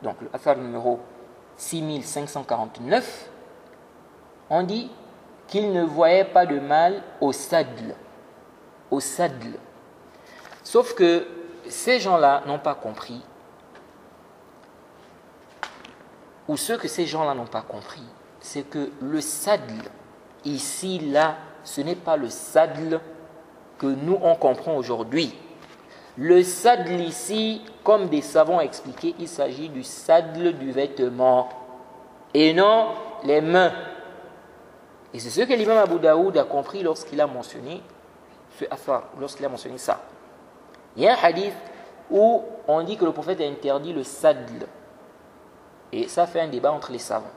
donc le athar numéro 6549, on dit qu'il ne voyait pas de mal au sadl. Au sadl. Sauf que ces gens-là n'ont pas compris, ou ce que ces gens-là n'ont pas compris, c'est que le sadl, ici, là, ce n'est pas le sadl que nous, on comprend aujourd'hui. Le sadl ici, comme des savants ont expliqué, il s'agit du sadl du vêtement, et non les mains. Et c'est ce que l'imam Abu Daoud a compris lorsqu'il a mentionné ce athar, lorsqu'il a mentionné ça. Il y a un hadith où on dit que le prophète a interdit le sadl. Et ça fait un débat entre les savants.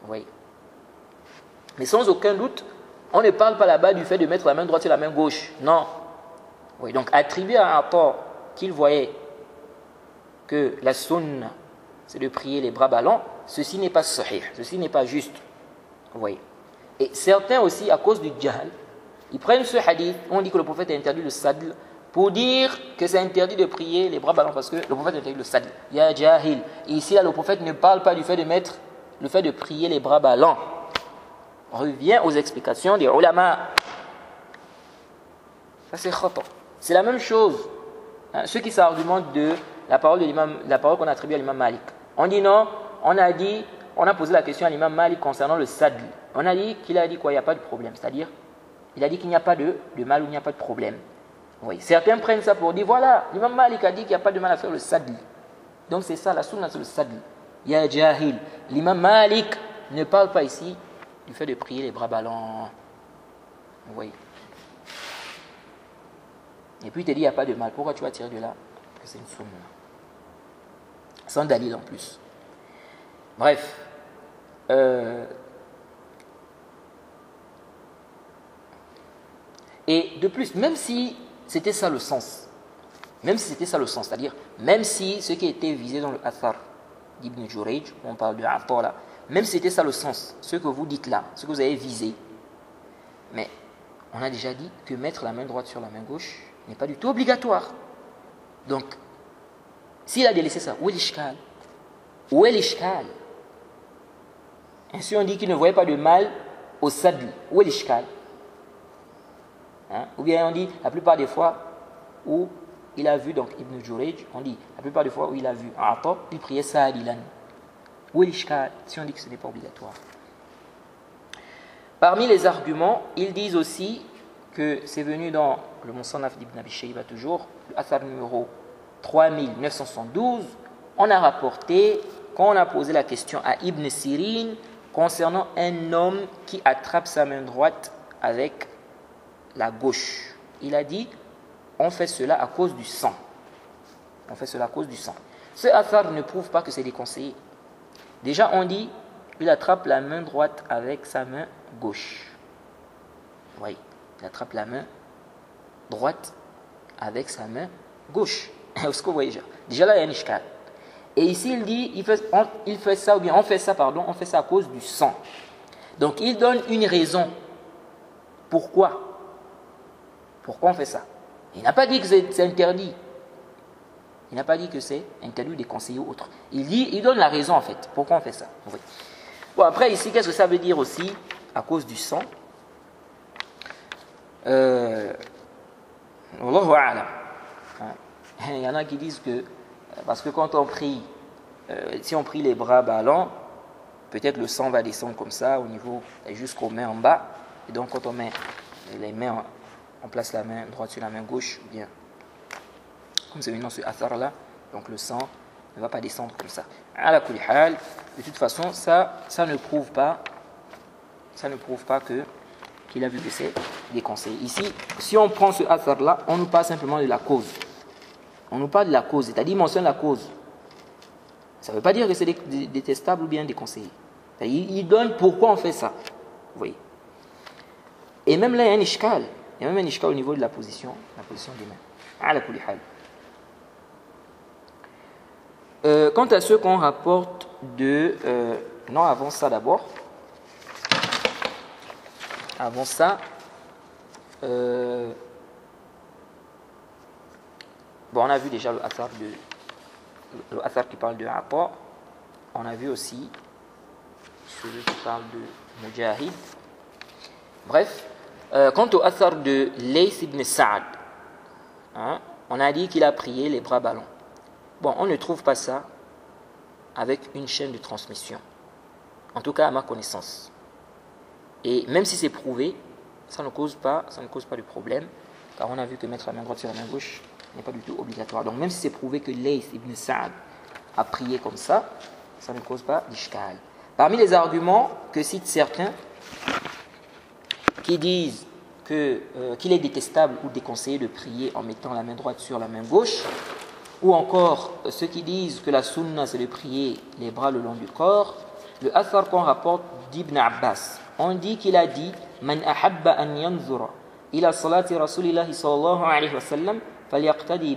Vous voyez. Mais sans aucun doute, on ne parle pas là-bas du fait de mettre la main droite sur la main gauche. Non. Oui, donc attribuer à un rapport qu'il voyait que la sunna, c'est de prier les bras ballants, ceci n'est pas sahih, ceci n'est pas juste. Vous voyez. Et certains aussi, à cause du jahl, ils prennent ce hadith, on dit que le prophète a interdit le sadl, pour dire que c'est interdit de prier les bras ballants parce que le prophète a interdit le sadl. Ya jahil. Et ici, là, le prophète ne parle pas du fait de prier les bras ballants. On revient aux explications des ulama. Ça, c'est khata. C'est la même chose. Hein, ceux qui s'argumentent de la parole qu'on attribue à l'imam Malik. On dit non, on a posé la question à l'imam Malik concernant le sadl. On a dit qu'il a dit quoi? Il n'y a pas de problème. C'est-à-dire, il a dit qu'il n'y a pas de mal ou il n'y a pas de problème. Oui. Certains prennent ça pour dire, voilà, l'imam Malik a dit qu'il n'y a pas de mal à faire le sadl. Donc c'est ça, la sunna, c'est le sadl. Ya jahil. L'imam Malik ne parle pas ici du fait de prier les bras ballants. Oui. Et puis il te dit, il n'y a pas de mal. Pourquoi tu vas tirer de là? Que c'est une sunna. Sans dalil en plus. Bref. Et de plus, même si c'était ça le sens, c'est-à-dire, même si ce qui était visé dans le Athar d'Ibn Jurayj, on parle de Athar là, même si c'était ça le sens, ce que vous dites là, ce que vous avez visé, mais on a déjà dit que mettre la main droite sur la main gauche n'est pas du tout obligatoire. Donc, s'il a délaissé ça, où est l'ishkal? Où est l'ishkal? Ainsi on dit qu'il ne voyait pas de mal au sadl. Où est l'ishkal? Ou bien on dit, la plupart des fois, où il a vu, donc Ibn Jurayj, on dit, la plupart des fois où il a vu Ata, il priait Sa'adilan. Où est l'ishkal? Si on dit que ce n'est pas obligatoire. Parmi les arguments, ils disent aussi que c'est venu dans le Musannaf d'Ibn Abi Shayba toujours, le Athar numéro 3972, on a rapporté, quand on a posé la question à Ibn Sirin concernant un homme qui attrape sa main droite avec la gauche. Il a dit, on fait cela à cause du sang. On fait cela à cause du sang. Ce Athar ne prouve pas que c'est déconseillé. Déjà, on dit, il attrape la main droite avec sa main gauche. Oui, il attrape la main droite avec sa main gauche. Est-ce que vous voyez déjà là, il y a un ishkal. Et ici, il dit, on fait ça à cause du sang. Donc, il donne une raison. Pourquoi on fait ça? Il n'a pas dit que c'est interdit. Il n'a pas dit que c'est interdit ou déconseillé ou autre. Il donne la raison en fait. Pourquoi on fait ça? Oui. Bon, après ici, qu'est-ce que ça veut dire aussi à cause du sang? Wallahu a'lam. Il y en a qui disent que parce que quand on prie, si on prie les bras ballants, peut-être le sang va descendre comme ça au niveau jusqu'aux mains en bas. Et donc quand on met les mains, on place la main droite sur la main gauche, bien comme c'est venu dans ce athar là, donc le sang ne va pas descendre comme ça. Ala kulli hal, de toute façon, ça ne prouve pas qu'il a vu que c'est déconseillé. Ici, si on prend ce athar là, on nous parle simplement de la cause. On nous parle de la cause, c'est-à-dire il mentionne la cause. Ça ne veut pas dire que c'est détestable ou bien déconseillé. Il donne pourquoi on fait ça. Vous voyez. Et même là, il y a un ishkal. Il y a même un ishkal au niveau de la position des mains. Ala kulli hal. Quant à ceux qu'on rapporte de... non, avant ça d'abord. Avant ça, bon, on a vu déjà le athar qui parle de Ata. On a vu aussi celui qui parle de Mujahid. Bref, quant au athar de Lays ibn Sa'ad, on a dit qu'il a prié les bras ballants. Bon, on ne trouve pas ça avec une chaîne de transmission. En tout cas, à ma connaissance. Et même si c'est prouvé, ça ne cause pas de problème, car on a vu que mettre la main droite sur la main gauche n'est pas du tout obligatoire. Donc même si c'est prouvé que Lays ibn Sa'ad a prié comme ça ne cause pas d'ishkal. Parmi les arguments que citent certains qui disent qu'il est détestable ou déconseillé de prier en mettant la main droite sur la main gauche, ou encore ceux qui disent que la sunna c'est de prier les bras le long du corps, le athar qu'on rapporte d'Ibn Abbas, on dit qu'il a dit Man ahabba an yanzura ila salati rasulillahi sallallahu alayhi wa sallam falyaqtadi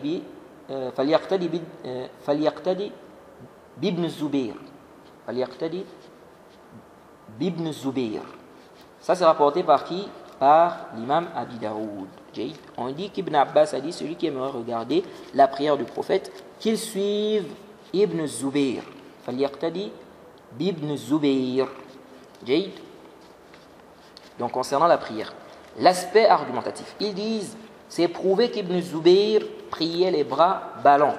bibn Zubayr. Falyaqtadi bibn Zubayr. Ça c'est rapporté par qui? Par l'imam Abi Daoud. On dit qu'Ibn Abbas a dit celui qui aimerait regarder la prière du prophète qu'il suive Ibn Zubayr. Falyaqtadi bibn Zubayr. Donc concernant la prière, l'aspect argumentatif, ils disent c'est prouvé qu'Ibn Zubayr priait les bras ballants.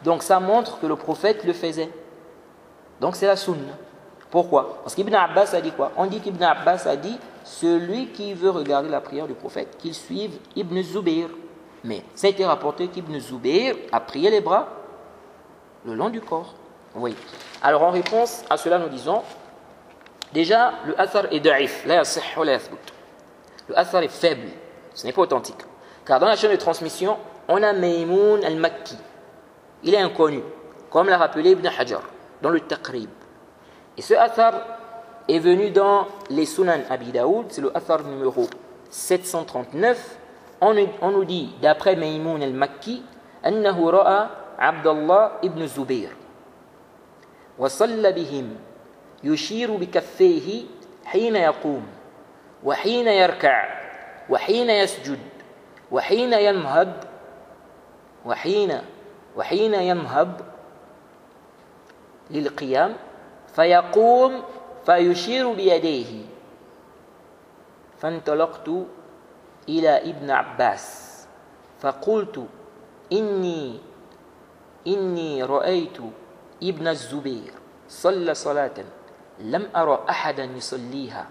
Donc ça montre que le prophète le faisait. Donc c'est la sunna. Pourquoi? Parce qu'Ibn Abbas a dit quoi? On dit qu'Ibn Abbas a dit celui qui veut regarder la prière du prophète, qu'il suive Ibn Zubayr. Mais ça a été rapporté qu'Ibn Zubayr a prié les bras le long du corps. Oui. Alors en réponse à cela, nous disons déjà, le athar est da'if. La yasih wa la yathbut. Le athar est faible. Ce n'est pas authentique. Car dans la chaîne de transmission, on a Maymoun al-Makki. Il est inconnu, comme l'a rappelé Ibn Hajar dans le Taqrib. Et ce athar est venu dans les Sunan Abi Daoud, c'est le athar numéro 739, on nous dit, d'après Maymoun al-Makki, أنه رأى عبد الله ابن الزبير وصلى بهم يشير بكفيه حين يقوم وحين يركع وحين يسجد وحين ينهض وحين ينهض للقيام فيقوم فيشير بيديه. فانطلقت إلى ابن عباس فقلت إني رأيت ابن الزبير صلى صلاة لم أرى أحدا يصليها،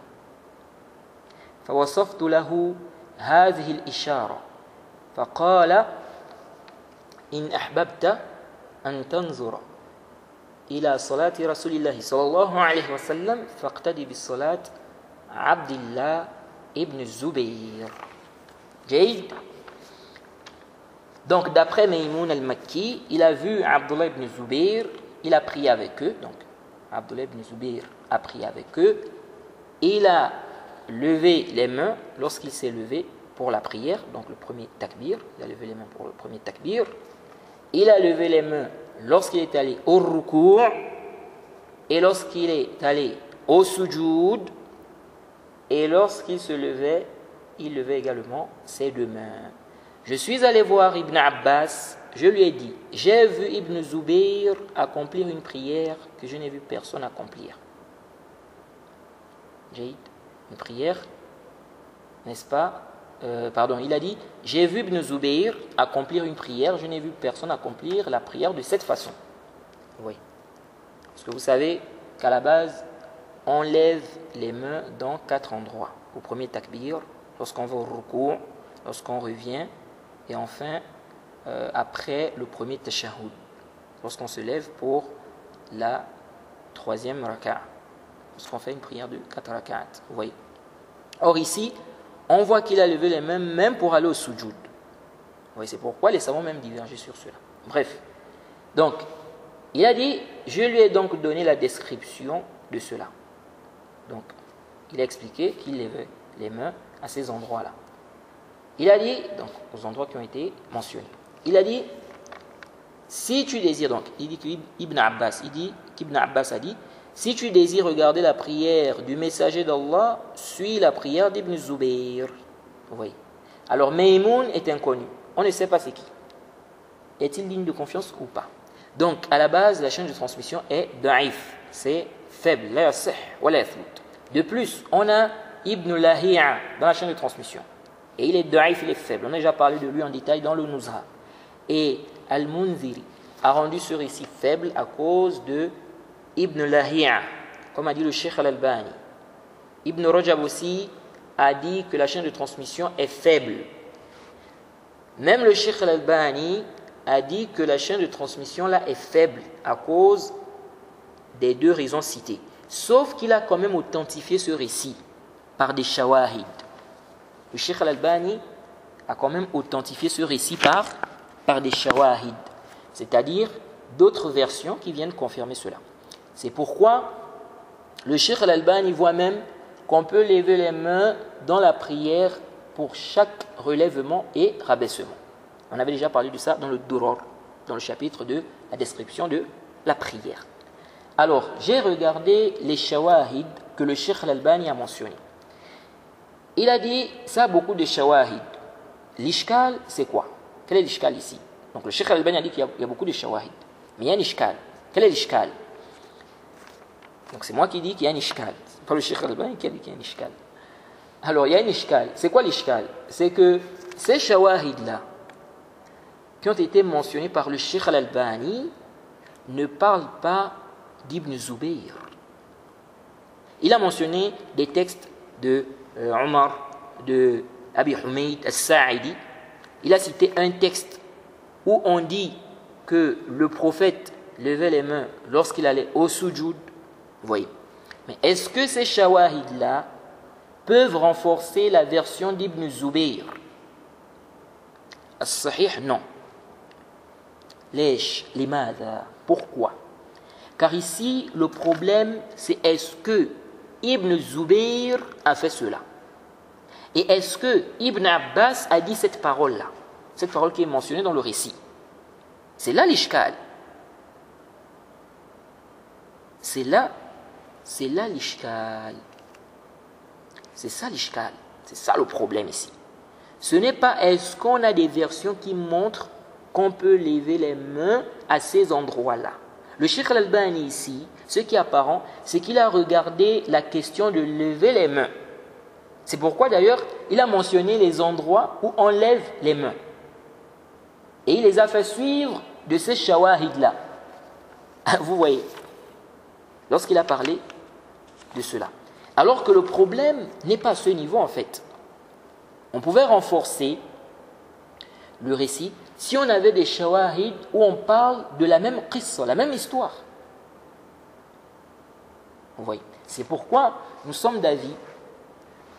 فوصفت له هذه الإشارة فقال إن أحببت أن تنظر إلى صلاة رسول الله صلى الله عليه وسلم فاقتدي بالصلاة عبد الله ابن الزبير. جيد. Donc d'après Maymoun al-Makki, il a vu Abdullah ibn Zubayr, il a prié avec eux. Donc Abdullah ibn Zubayr a prié avec eux. Il a levé les mains lorsqu'il s'est levé pour la prière, donc le premier takbir. Il a levé les mains pour le premier takbir. Il a levé les mains lorsqu'il est allé au ruku' et lorsqu'il est allé au sujoud, et lorsqu'il se levait, il levait également ses deux mains. Je suis allé voir Ibn Abbas, je lui ai dit, j'ai vu Ibn Zubayr accomplir une prière que je n'ai vu personne accomplir. Une prière, n'est-ce pas? Il a dit, j'ai vu Ibn Zubayr accomplir une prière, je n'ai vu personne accomplir la prière de cette façon. Oui. Parce que vous savez qu'à la base, on lève les mains dans 4 endroits. Au premier takbir, lorsqu'on va au ruku', lorsqu'on revient, et enfin, après le premier tashahhud, lorsqu'on se lève pour la 3e raka'a, lorsqu'on fait une prière de 4 raka'at. Vous voyez. Or ici, on voit qu'il a levé les mains même pour aller au sujoud. Oui, c'est pourquoi les savants même divergent sur cela. Bref. Donc, il a dit, je lui ai donc donné la description de cela. Donc, il a expliqué qu'il levait les mains à ces endroits-là. Il a dit, donc, aux endroits qui ont été mentionnés. Il a dit, si tu désires, donc, il dit qu'Ibn Abbas a dit, si tu désires regarder la prière du messager d'Allah, suis la prière d'Ibn Zubayr. Vous voyez. Alors, Maymoun est inconnu. On ne sait pas c'est qui. Est-il digne de confiance ou pas? Donc, à la base, la chaîne de transmission est da'if. C'est faible. La yasih wa la yathbut. De plus, on a Ibn Lahi'a dans la chaîne de transmission. Et il est da'if, il est faible. On a déjà parlé de lui en détail dans le Nuzha. Et Al-Munziri a rendu ce récit faible à cause de Ibn Lahi'a, comme a dit le Cheikh Al-Albani. Ibn Rajab aussi a dit que la chaîne de transmission est faible. Même le Cheikh Al-Albani a dit que la chaîne de transmission là est faible à cause des 2 raisons citées. Sauf qu'il a quand même authentifié ce récit par des shawahid. Le Cheikh Al-Albani a quand même authentifié ce récit par des shawahid, c'est-à-dire d'autres versions qui viennent confirmer cela. C'est pourquoi le Cheikh Al-Albani voit même qu'on peut lever les mains dans la prière pour chaque relèvement et rabaissement. On avait déjà parlé de ça dans le Duror, dans le chapitre de la description de la prière. Alors, j'ai regardé les shawahid que le Cheikh Al-Albani a mentionnés. Il a dit, ça a beaucoup de shawahid. L'ishkal, c'est quoi? Quel est l'ishkal ici? Donc le Cheikh Al-Albani a dit qu'il y a beaucoup de shawahid. Mais il y a un ishkal. Quel est l'ishkal? Donc c'est moi qui dis qu'il y a un ishkal. C'est pas le Cheikh Al-Albani qui a dit qu'il y a un ishkal. Alors il y a un ishkal. C'est quoi l'ishkal? C'est que ces shawahid-là, qui ont été mentionnés par le Cheikh Al-Albani, ne parlent pas d'Ibn Zubayr. Il a mentionné des textes de Omar, de Abi Humayd al-Sa'idi. Il a cité un texte où on dit que le prophète levait les mains lorsqu'il allait au sujoud. Vous voyez. Mais est-ce que ces shawahid-là peuvent renforcer la version d'Ibn Zubayr? As-sahih, non. Limada. Pourquoi? Car ici, le problème, c'est est-ce que Ibn Zubayr a fait cela? Et est-ce que Ibn Abbas a dit cette parole-là? Cette parole qui est mentionnée dans le récit. C'est là l'ishkal. C'est là l'ishkal. C'est ça l'ishkal. C'est ça le problème ici. Ce n'est pas est-ce qu'on a des versions qui montrent qu'on peut lever les mains à ces endroits-là. Le Cheikh Al-Albani ici, ce qui est apparent, c'est qu'il a regardé la question de lever les mains. C'est pourquoi d'ailleurs, il a mentionné les endroits où on lève les mains. Et il les a fait suivre de ces shawahid-là. Vous voyez, lorsqu'il a parlé de cela. Alors que le problème n'est pas à ce niveau en fait. On pouvait renforcer le récit si on avait des shawahid où on parle de la même qissa, la même histoire. Vous voyez, c'est pourquoi nous sommes d'avis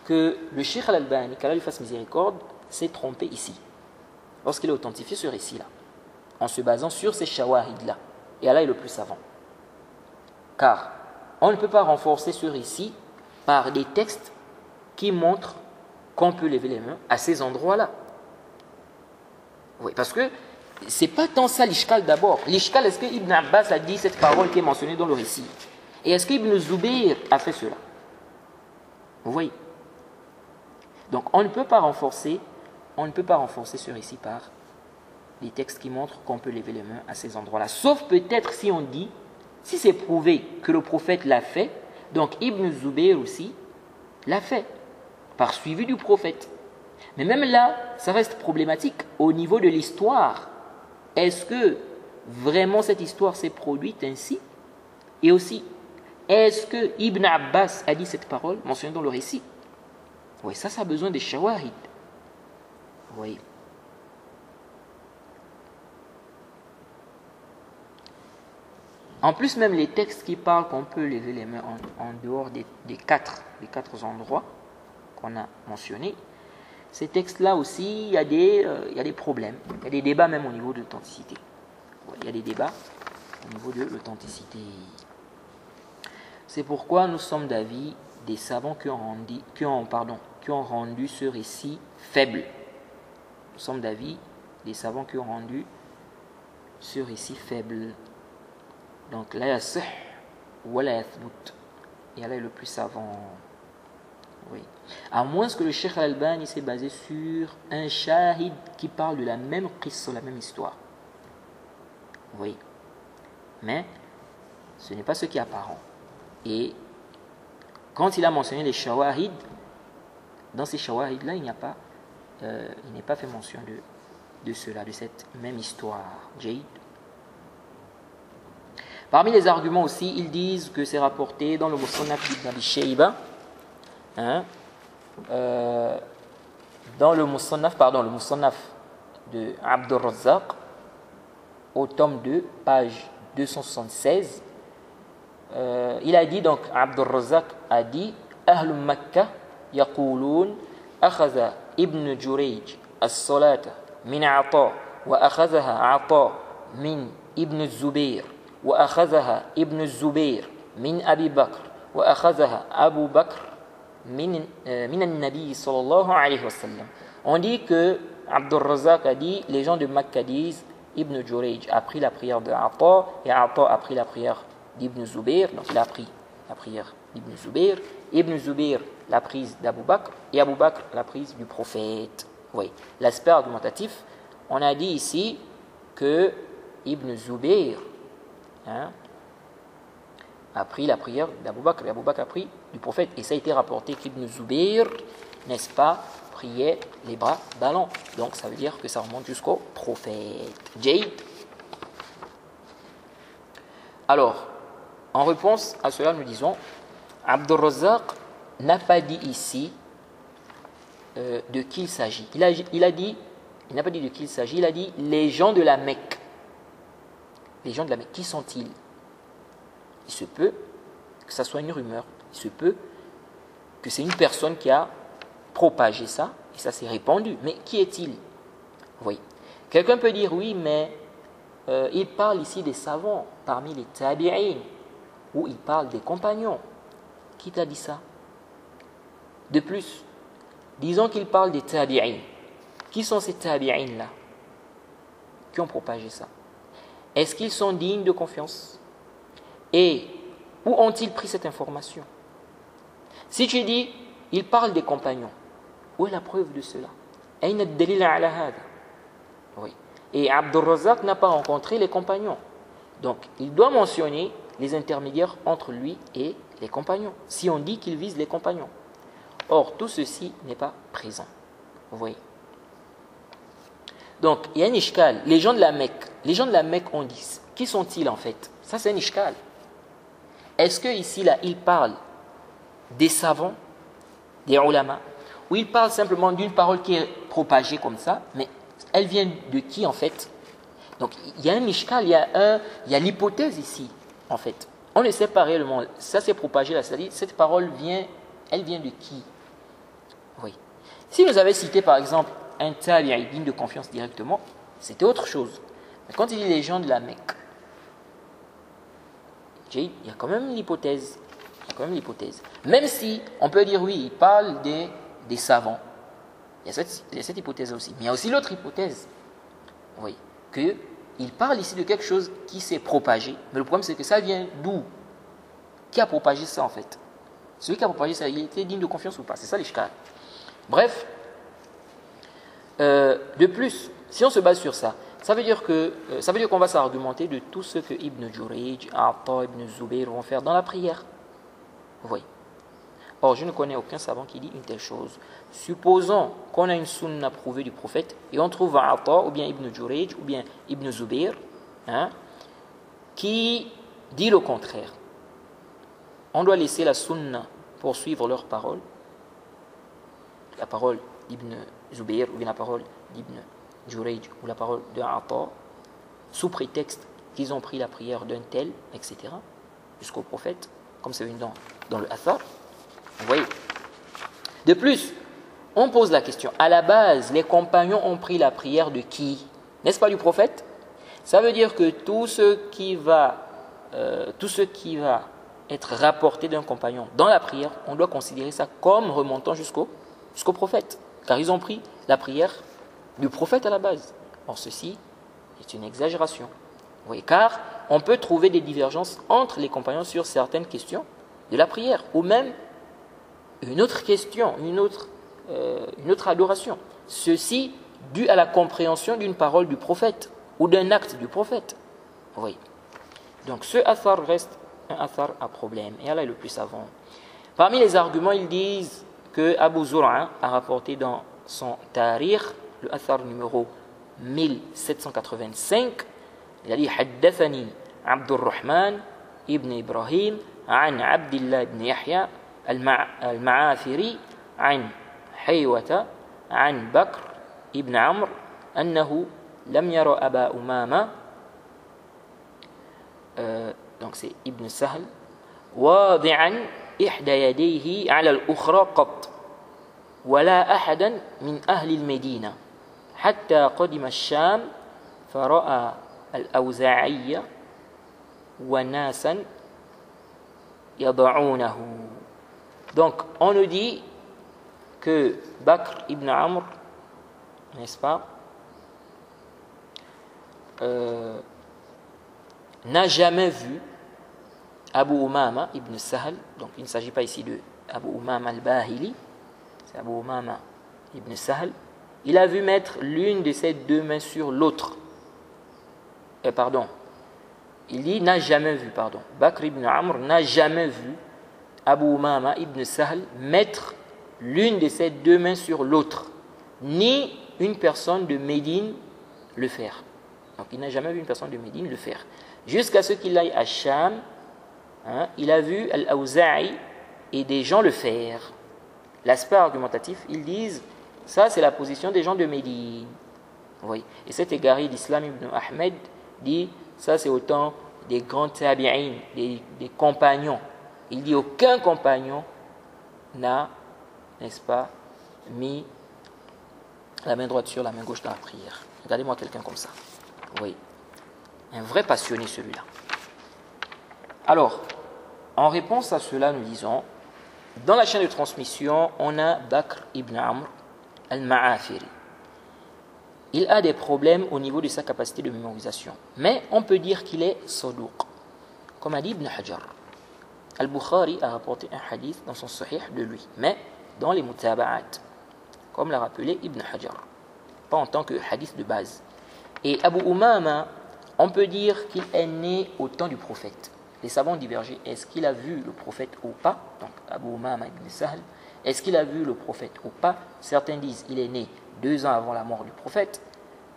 que le Cheikh Al-Albani, qu'Allah lui fasse miséricorde, s'est trompé ici, lorsqu'il a authentifié ce récit-là, en se basant sur ces shawahid-là. Et Allah est le plus savant. Car on ne peut pas renforcer ce récit par des textes qui montrent qu'on peut lever les mains à ces endroits-là. Oui, parce que ce n'est pas tant ça l'ishkal d'abord. L'ishkal, est-ce que Ibn Abbas a dit cette parole qui est mentionnée dans le récit? Et est-ce qu'Ibn Zubayr a fait cela? Vous voyez? Donc on ne peut pas renforcer ce récit par des textes qui montrent qu'on peut lever les mains à ces endroits-là. Sauf peut-être si on dit, si c'est prouvé que le prophète l'a fait, donc Ibn Zubayr aussi l'a fait, par suivi du prophète. Mais même là, ça reste problématique au niveau de l'histoire. Est-ce que vraiment cette histoire s'est produite ainsi? Et aussi, est-ce que Ibn Abbas a dit cette parole mentionnée dans le récit? Oui, ça a besoin des shawahid. Oui. En plus, même les textes qui parlent qu'on peut lever les mains en dehors des quatre endroits qu'on a mentionnés, ces textes-là aussi, il y a des problèmes. Il y a des débats même au niveau de l'authenticité. Il y a des débats au niveau de l'authenticité. C'est pourquoi nous sommes d'avis des savants qui ont rendu ce récit faible. Nous sommes d'avis des savants qui ont rendu ce récit faible. Donc, la yasih wa la yathbut. Et Allah est le plus savant. Oui. À moins que le Cheikh Al-Albani s'est basé sur un shahid qui parle de la même qissa, la même histoire. Oui. Mais ce n'est pas ce qui est apparent. Et quand il a mentionné les shawahid, dans ces shawahid-là, il n'est pas fait mention de cela, de cette même histoire. Jaïd. Parmi les arguments aussi, ils disent que c'est rapporté dans le Musannaf d'Ibn Abi Shayba, dans le Musannaf de Abdur Razzaq, au tome 2, page 276, il a dit, donc Abdur Razzaq a dit, Ahl Makkah yaqulun akhadha Ibn Jurayj as-salata min Ata wa akhadhaha Ata min Ibn Zubayr وأخذها ابن الزبير من أبي بكر وأخذها أبو بكر من النبي صلى الله عليه وسلم. On dit que Abdur Razzaq a dit, les gens de Makkah disent, Ibn Jurayj a pris la prière de Ata et Ata a pris la prière d'Ibn Zubayr, donc il a pris la prière d'Ibn Zubayr, Ibn Zubayr la prise d'Abu Bakr et Abu Bakr la prise du prophète. Oui. L'aspect argumentatif, on a dit ici que Ibn Zubayr a pris la prière d'Abu Bakr et Abu Bakr a pris du prophète. Et ça a été rapporté qu'Ibn Zubayr, n'est-ce pas, priait les bras ballants. Donc ça veut dire que ça remonte jusqu'au prophète. Jayd. Alors, en réponse à cela, nous disons, Abdur Razzaq n'a pas dit ici de qui il s'agit. Il n'a pas dit de qui il s'agit, il a dit les gens de la Mecque. Les gens de la Mecque, qui sont-ils? Il se peut que ça soit une rumeur. Il se peut que c'est une personne qui a propagé ça, et ça s'est répandu. Mais qui est-il? Oui. Quelqu'un peut dire, oui, mais il parle ici des savants, parmi les tabi'in, ou il parle des compagnons. Qui t'a dit ça? De plus, disons qu'il parle des tabi'in. Qui sont ces tabi'in-là qui ont propagé ça? Est-ce qu'ils sont dignes de confiance? Et où ont-ils pris cette information? Si tu dis, il parle des compagnons, où est la preuve de cela? Aïna ad-dalil ala hada? Oui. Et Abdul Razak n'a pas rencontré les compagnons. Donc, il doit mentionner les intermédiaires entre lui et les compagnons, si on dit qu'il vise les compagnons. Or, tout ceci n'est pas présent. Vous voyez? Donc, il y a un ishkal. Les gens de la Mecque ont dit, qui sont-ils en fait? Ça, c'est un ishkal. Est-ce que ici, là, il parle des savants, des ulama, ou il parle simplement d'une parole qui est propagée comme ça, mais elle vient de qui en fait? Donc, il y a un ishkal, il y a l'hypothèse ici, en fait. On ne sait pas réellement. Ça s'est propagé là, c'est-à-dire, cette parole elle vient de qui? Oui. Si vous avez cité, par exemple, un tabi'i digne de confiance directement, c'était autre chose. Mais quand il dit les gens de la Mecque, il y a quand même l'hypothèse. Même si on peut dire, oui, il parle des savants. Il y a cette hypothèse aussi. Mais il y a aussi l'autre hypothèse. Oui. Qu'il parle ici de quelque chose qui s'est propagé. Mais le problème, c'est que ça vient d'où? Qui a propagé ça, en fait? Celui qui a propagé ça, il était digne de confiance ou pas? C'est ça l'ishkal. Bref. De plus, si on se base sur ça, ça veut dire qu'on va s'argumenter de tout ce que Ibn Jurayj, Atta, Ibn Zubayr vont faire dans la prière. Vous voyez. Or, je ne connais aucun savant qui dit une telle chose. Supposons qu'on a une sunna prouvée du prophète et on trouve Atta ou bien Ibn Jurayj ou bien Ibn Zubayr qui dit le contraire. On doit laisser la sunna poursuivre leur parole, la parole d'Ibn Zubayr ou bien la parole d'Ibn Jurayj ou la parole de Atta, sous prétexte qu'ils ont pris la prière d'un tel, etc., jusqu'au prophète, comme c'est venu dans le Athar. Vous voyez. De plus, on pose la question, à la base, les compagnons ont pris la prière de qui? N'est-ce pas du prophète? Ça veut dire que tout ce qui va être rapporté d'un compagnon dans la prière, on doit considérer ça comme remontant jusqu'au prophète. Car ils ont pris la prière du prophète à la base. Or, ceci est une exagération. Oui, car on peut trouver des divergences entre les compagnons sur certaines questions de la prière, ou même une autre question, une autre adoration. Ceci dû à la compréhension d'une parole du prophète ou d'un acte du prophète. Oui. Donc ce athar reste un athar à problème. Et Allah est le plus savant. Parmi les arguments, ils disent que Abu Zur'a a rapporté dans son Tarikh, le athar numéro 1785, il a dit Haddathani Abdurrahman ibn Ibrahim عن عبد الله بن يحيى المعافري عن حيوة عن بكر ابن عمرو أنه لم ير أبا أمامة donc c'est Ibn Sahl واضعا إحدى يديه على الأخرى قط ولا أحدا من أهل المدينة حتى قدم الشام فرأى الأوزاعي وناسا يضعونه. Donc on nous dit que Bakr ibn Amr, n'est-ce pas, n'a jamais vu Abu Umama ibn Sahl. Donc il ne s'agit pas ici de Abu Umama al-Bahili, c'est Abu Umama ibn Sahl. Il a vu mettre l'une de ses deux mains sur l'autre. Il dit n'a jamais vu, Bakr ibn Amr n'a jamais vu Abu Umama ibn Sahl mettre l'une de ses deux mains sur l'autre, ni une personne de Médine le faire. Donc il n'a jamais vu une personne de Médine le faire. Jusqu'à ce qu'il aille à Sham, il a vu Al-Awza'i et des gens le faire. L'aspect argumentatif, ils disent, ça c'est la position des gens de Médine. Oui. Et cet égaré d'Islam ibn Ahmed dit, ça c'est au temps des grands tabi'in, des compagnons. Il dit, aucun compagnon n'a, n'est-ce pas, mis la main droite sur la main gauche dans la prière. Regardez-moi quelqu'un comme ça. Oui. Un vrai passionné celui-là. Alors, en réponse à cela, nous disons, Dans la chaîne de transmission, on a Bakr ibn Amr al-Ma'afiri. Il a des problèmes au niveau de sa capacité de mémorisation. Mais on peut dire qu'il est saduq. Comme a dit Ibn Hajar. Al-Bukhari a rapporté un hadith dans son sahih de lui. Mais dans les mutaba'at. Comme l'a rappelé Ibn Hajar. Pas en tant que hadith de base. Et Abu Umama, on peut dire qu'il est né au temps du prophète. Les savants ont divergé. Est-ce qu'il a vu le prophète ou pas? Donc Abu Umama ibn Sahl. Est-ce qu'il a vu le prophète ou pas? Certains disent qu'il est né 2 ans avant la mort du prophète.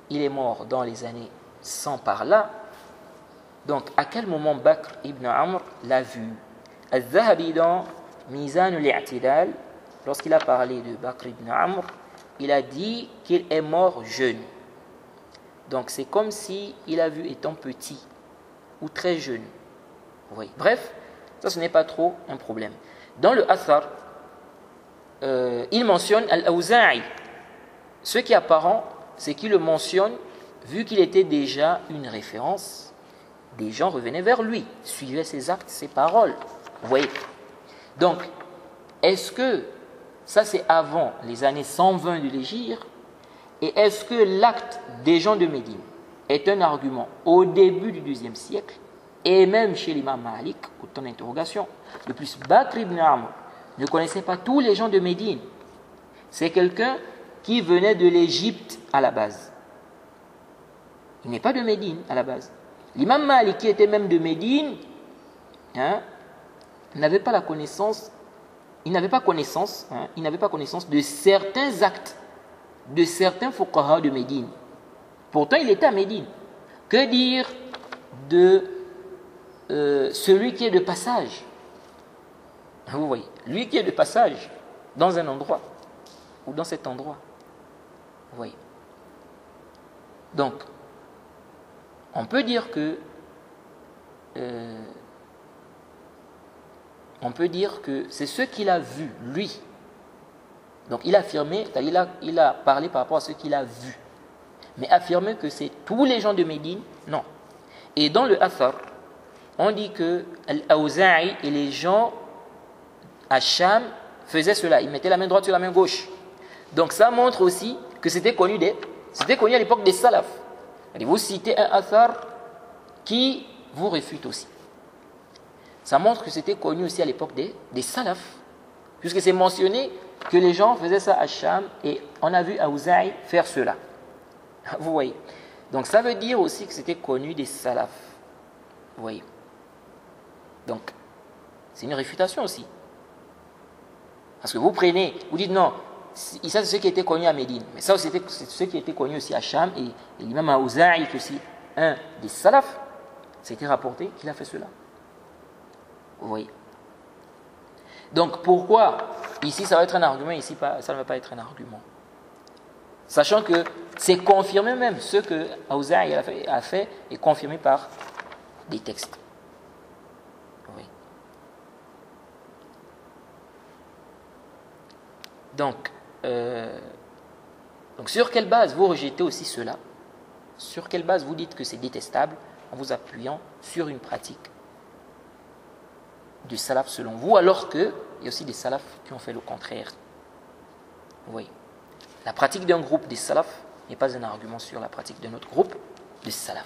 Il est mort dans les années 100 par là. Donc à quel moment Bakr ibn Amr l'a vu? Al-Zahabi dans Mizan al-I'tidal, lorsqu'il a parlé de Bakr ibn Amr, il a dit qu'il est mort jeune. Donc c'est comme si il a vu étant petit ou très jeune. Oui. Bref, ça ce n'est pas trop un problème. Dans le Athar, il mentionne Al-Awza'i. Ce qui est apparent, c'est qu'il le mentionne, vu qu'il était déjà une référence, des gens revenaient vers lui, suivaient ses actes, ses paroles. Vous voyez. Donc, est-ce que ça c'est avant les années 120 de l'Hégire, et est-ce que l'acte des gens de Médine est un argument au début du IIe siècle, et même chez l'imam Malik, autant d'interrogations. De plus, Bakr ibn Amr ne connaissait pas tous les gens de Médine. C'est quelqu'un qui venait de l'Égypte à la base. Il n'est pas de Médine à la base. L'imam Malik, qui était même de Médine, n'avait pas la connaissance, il n'avait pas connaissance de certains actes, de certains fuqaha de Médine. Pourtant, il était à Médine. Que dire de celui qui est de passage? Vous voyez, lui qui est de passage dans un endroit ou dans cet endroit. Vous voyez. Donc, on peut dire que c'est ce qu'il a vu, lui. Donc, il a affirmé, il a parlé par rapport à ce qu'il a vu. Mais affirmer que c'est tous les gens de Médine, non. Et dans le Athar, on dit que Al-Awza'i et les gens à Sham faisaient cela. Ils mettaient la main droite sur la main gauche. Donc ça montre aussi que c'était connu à l'époque des salafs. Vous citez un Athar qui vous réfute aussi. Ça montre que c'était connu aussi à l'époque des salafs. Puisque c'est mentionné que les gens faisaient ça à Sham et on a vu Awza'i faire cela. Vous voyez. Donc ça veut dire aussi que c'était connu des salafs. Vous voyez. Donc, c'est une réfutation aussi. Parce que vous prenez, vous dites non, ça c'est ce qui était connu à Médine. Mais ça c'est ce qui était connu aussi à Sham. Et l'imam Awza'i, qui est aussi un des salafs, c'était rapporté qu'il a fait cela. Vous voyez. Donc pourquoi ici ça va être un argument, ici ça ne va pas être un argument? Sachant que c'est confirmé même, ce que Awza'i a fait est confirmé par des textes. Oui. Donc, sur quelle base vous rejetez aussi cela? Sur quelle base vous dites que c'est détestable en vous appuyant sur une pratique du salaf selon vous, alors qu'il y a aussi des salafs qui ont fait le contraire? Oui. La pratique d'un groupe des salafs n'est pas un argument sur la pratique d'un autre groupe de salafs.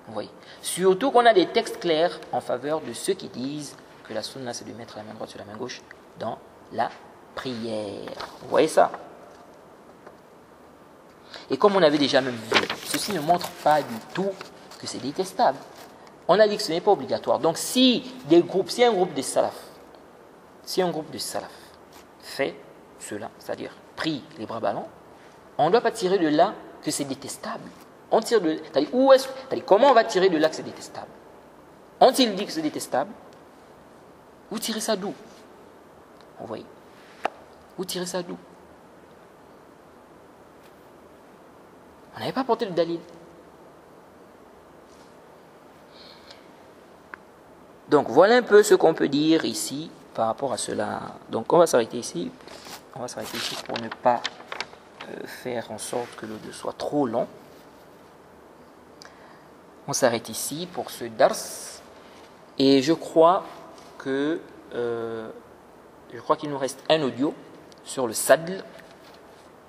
Vous voyez. Surtout qu'on a des textes clairs en faveur de ceux qui disent que la sunna c'est de mettre la main droite sur la main gauche dans la prière. Vous voyez ça? Et comme on avait déjà même vu, ceci ne montre pas du tout que c'est détestable. On a dit que ce n'est pas obligatoire. Donc si un groupe de salafs fait cela, c'est-à-dire prie les bras ballants, on ne doit pas tirer de là que c'est détestable. On tire de, comment on va tirer de là que c'est détestable? Ont-ils dit que c'est détestable? Vous tirez ça d'où? Vous voyez? Vous tirez ça d'où? On n'avait pas porté le dalil. Donc voilà un peu ce qu'on peut dire ici par rapport à cela. Donc on va s'arrêter ici. Pour ne pas faire en sorte que l'audio soit trop long. On s'arrête ici pour ce dars. Et je crois que je crois qu'il nous reste un audio sur le sadl.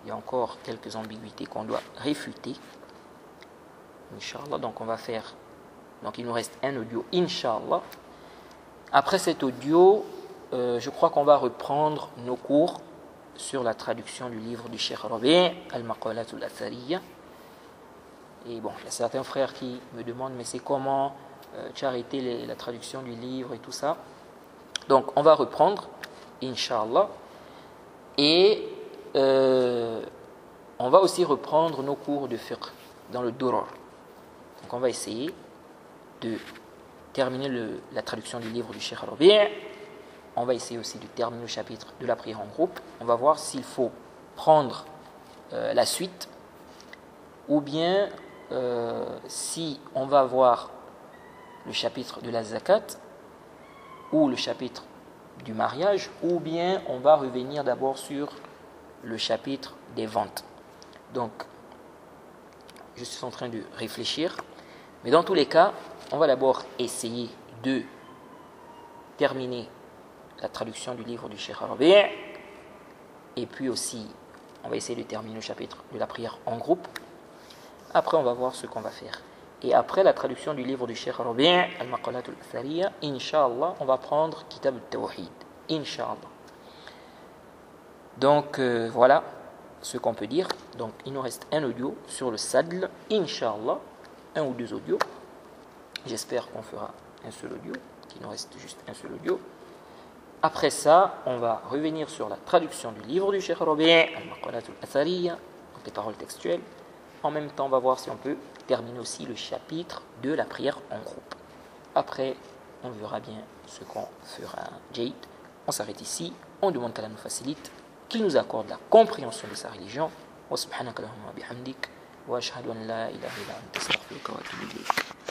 Il y a encore quelques ambiguïtés qu'on doit réfuter. Inch'Allah, donc on va faire. Donc il nous reste un audio, Inch'Allah. Après cet audio, je crois qu'on va reprendre nos cours sur la traduction du livre du Cheikh Rabi', Al-Maqalat al-Athariya. Et bon, il y a certains frères qui me demandent, mais c'est comment tu as arrêté la traduction du livre et tout ça. Donc on va reprendre, Inch'Allah. Et on va aussi reprendre nos cours de fiqh dans le Durar. Donc on va essayer de terminer la traduction du livre du Cheikh Rabi'. On va essayer aussi de terminer le chapitre de la prière en groupe. On va voir s'il faut prendre la suite ou bien si on va voir le chapitre de la zakat ou le chapitre du mariage, ou bien on va revenir d'abord sur le chapitre des ventes. Donc, je suis en train de réfléchir, mais dans tous les cas, on va d'abord essayer de terminer la traduction du livre du Cheikh Rabi', et puis aussi, on va essayer de terminer le chapitre de la prière en groupe. Après, on va voir ce qu'on va faire. Et après la traduction du livre du Cheikh Rabi', Al-Maqalat al-Athariya, Inch'Allah, on va prendre Kitab al-Tawhid. Inch'Allah. Donc, voilà ce qu'on peut dire. Donc, il nous reste un audio sur le sadl. Inch'Allah, un ou deux audios. J'espère qu'on fera un seul audio, qu'il nous reste juste un seul audio. Après ça, on va revenir sur la traduction du livre du Cheikh Rabi', Al-Maqalat al-Athariya, donc les paroles textuelles. En même temps, on va voir si on peut terminer aussi le chapitre de la prière en groupe. Après, on verra bien ce qu'on fera. Jade, on s'arrête ici. On demande qu'Allah nous facilite, qu'il nous accorde la compréhension de sa religion. Wa subhanaka Allahumma bihamdik. Wa ashhadu an la ilaha illa anta astaghfiruka wa atubu ilayk.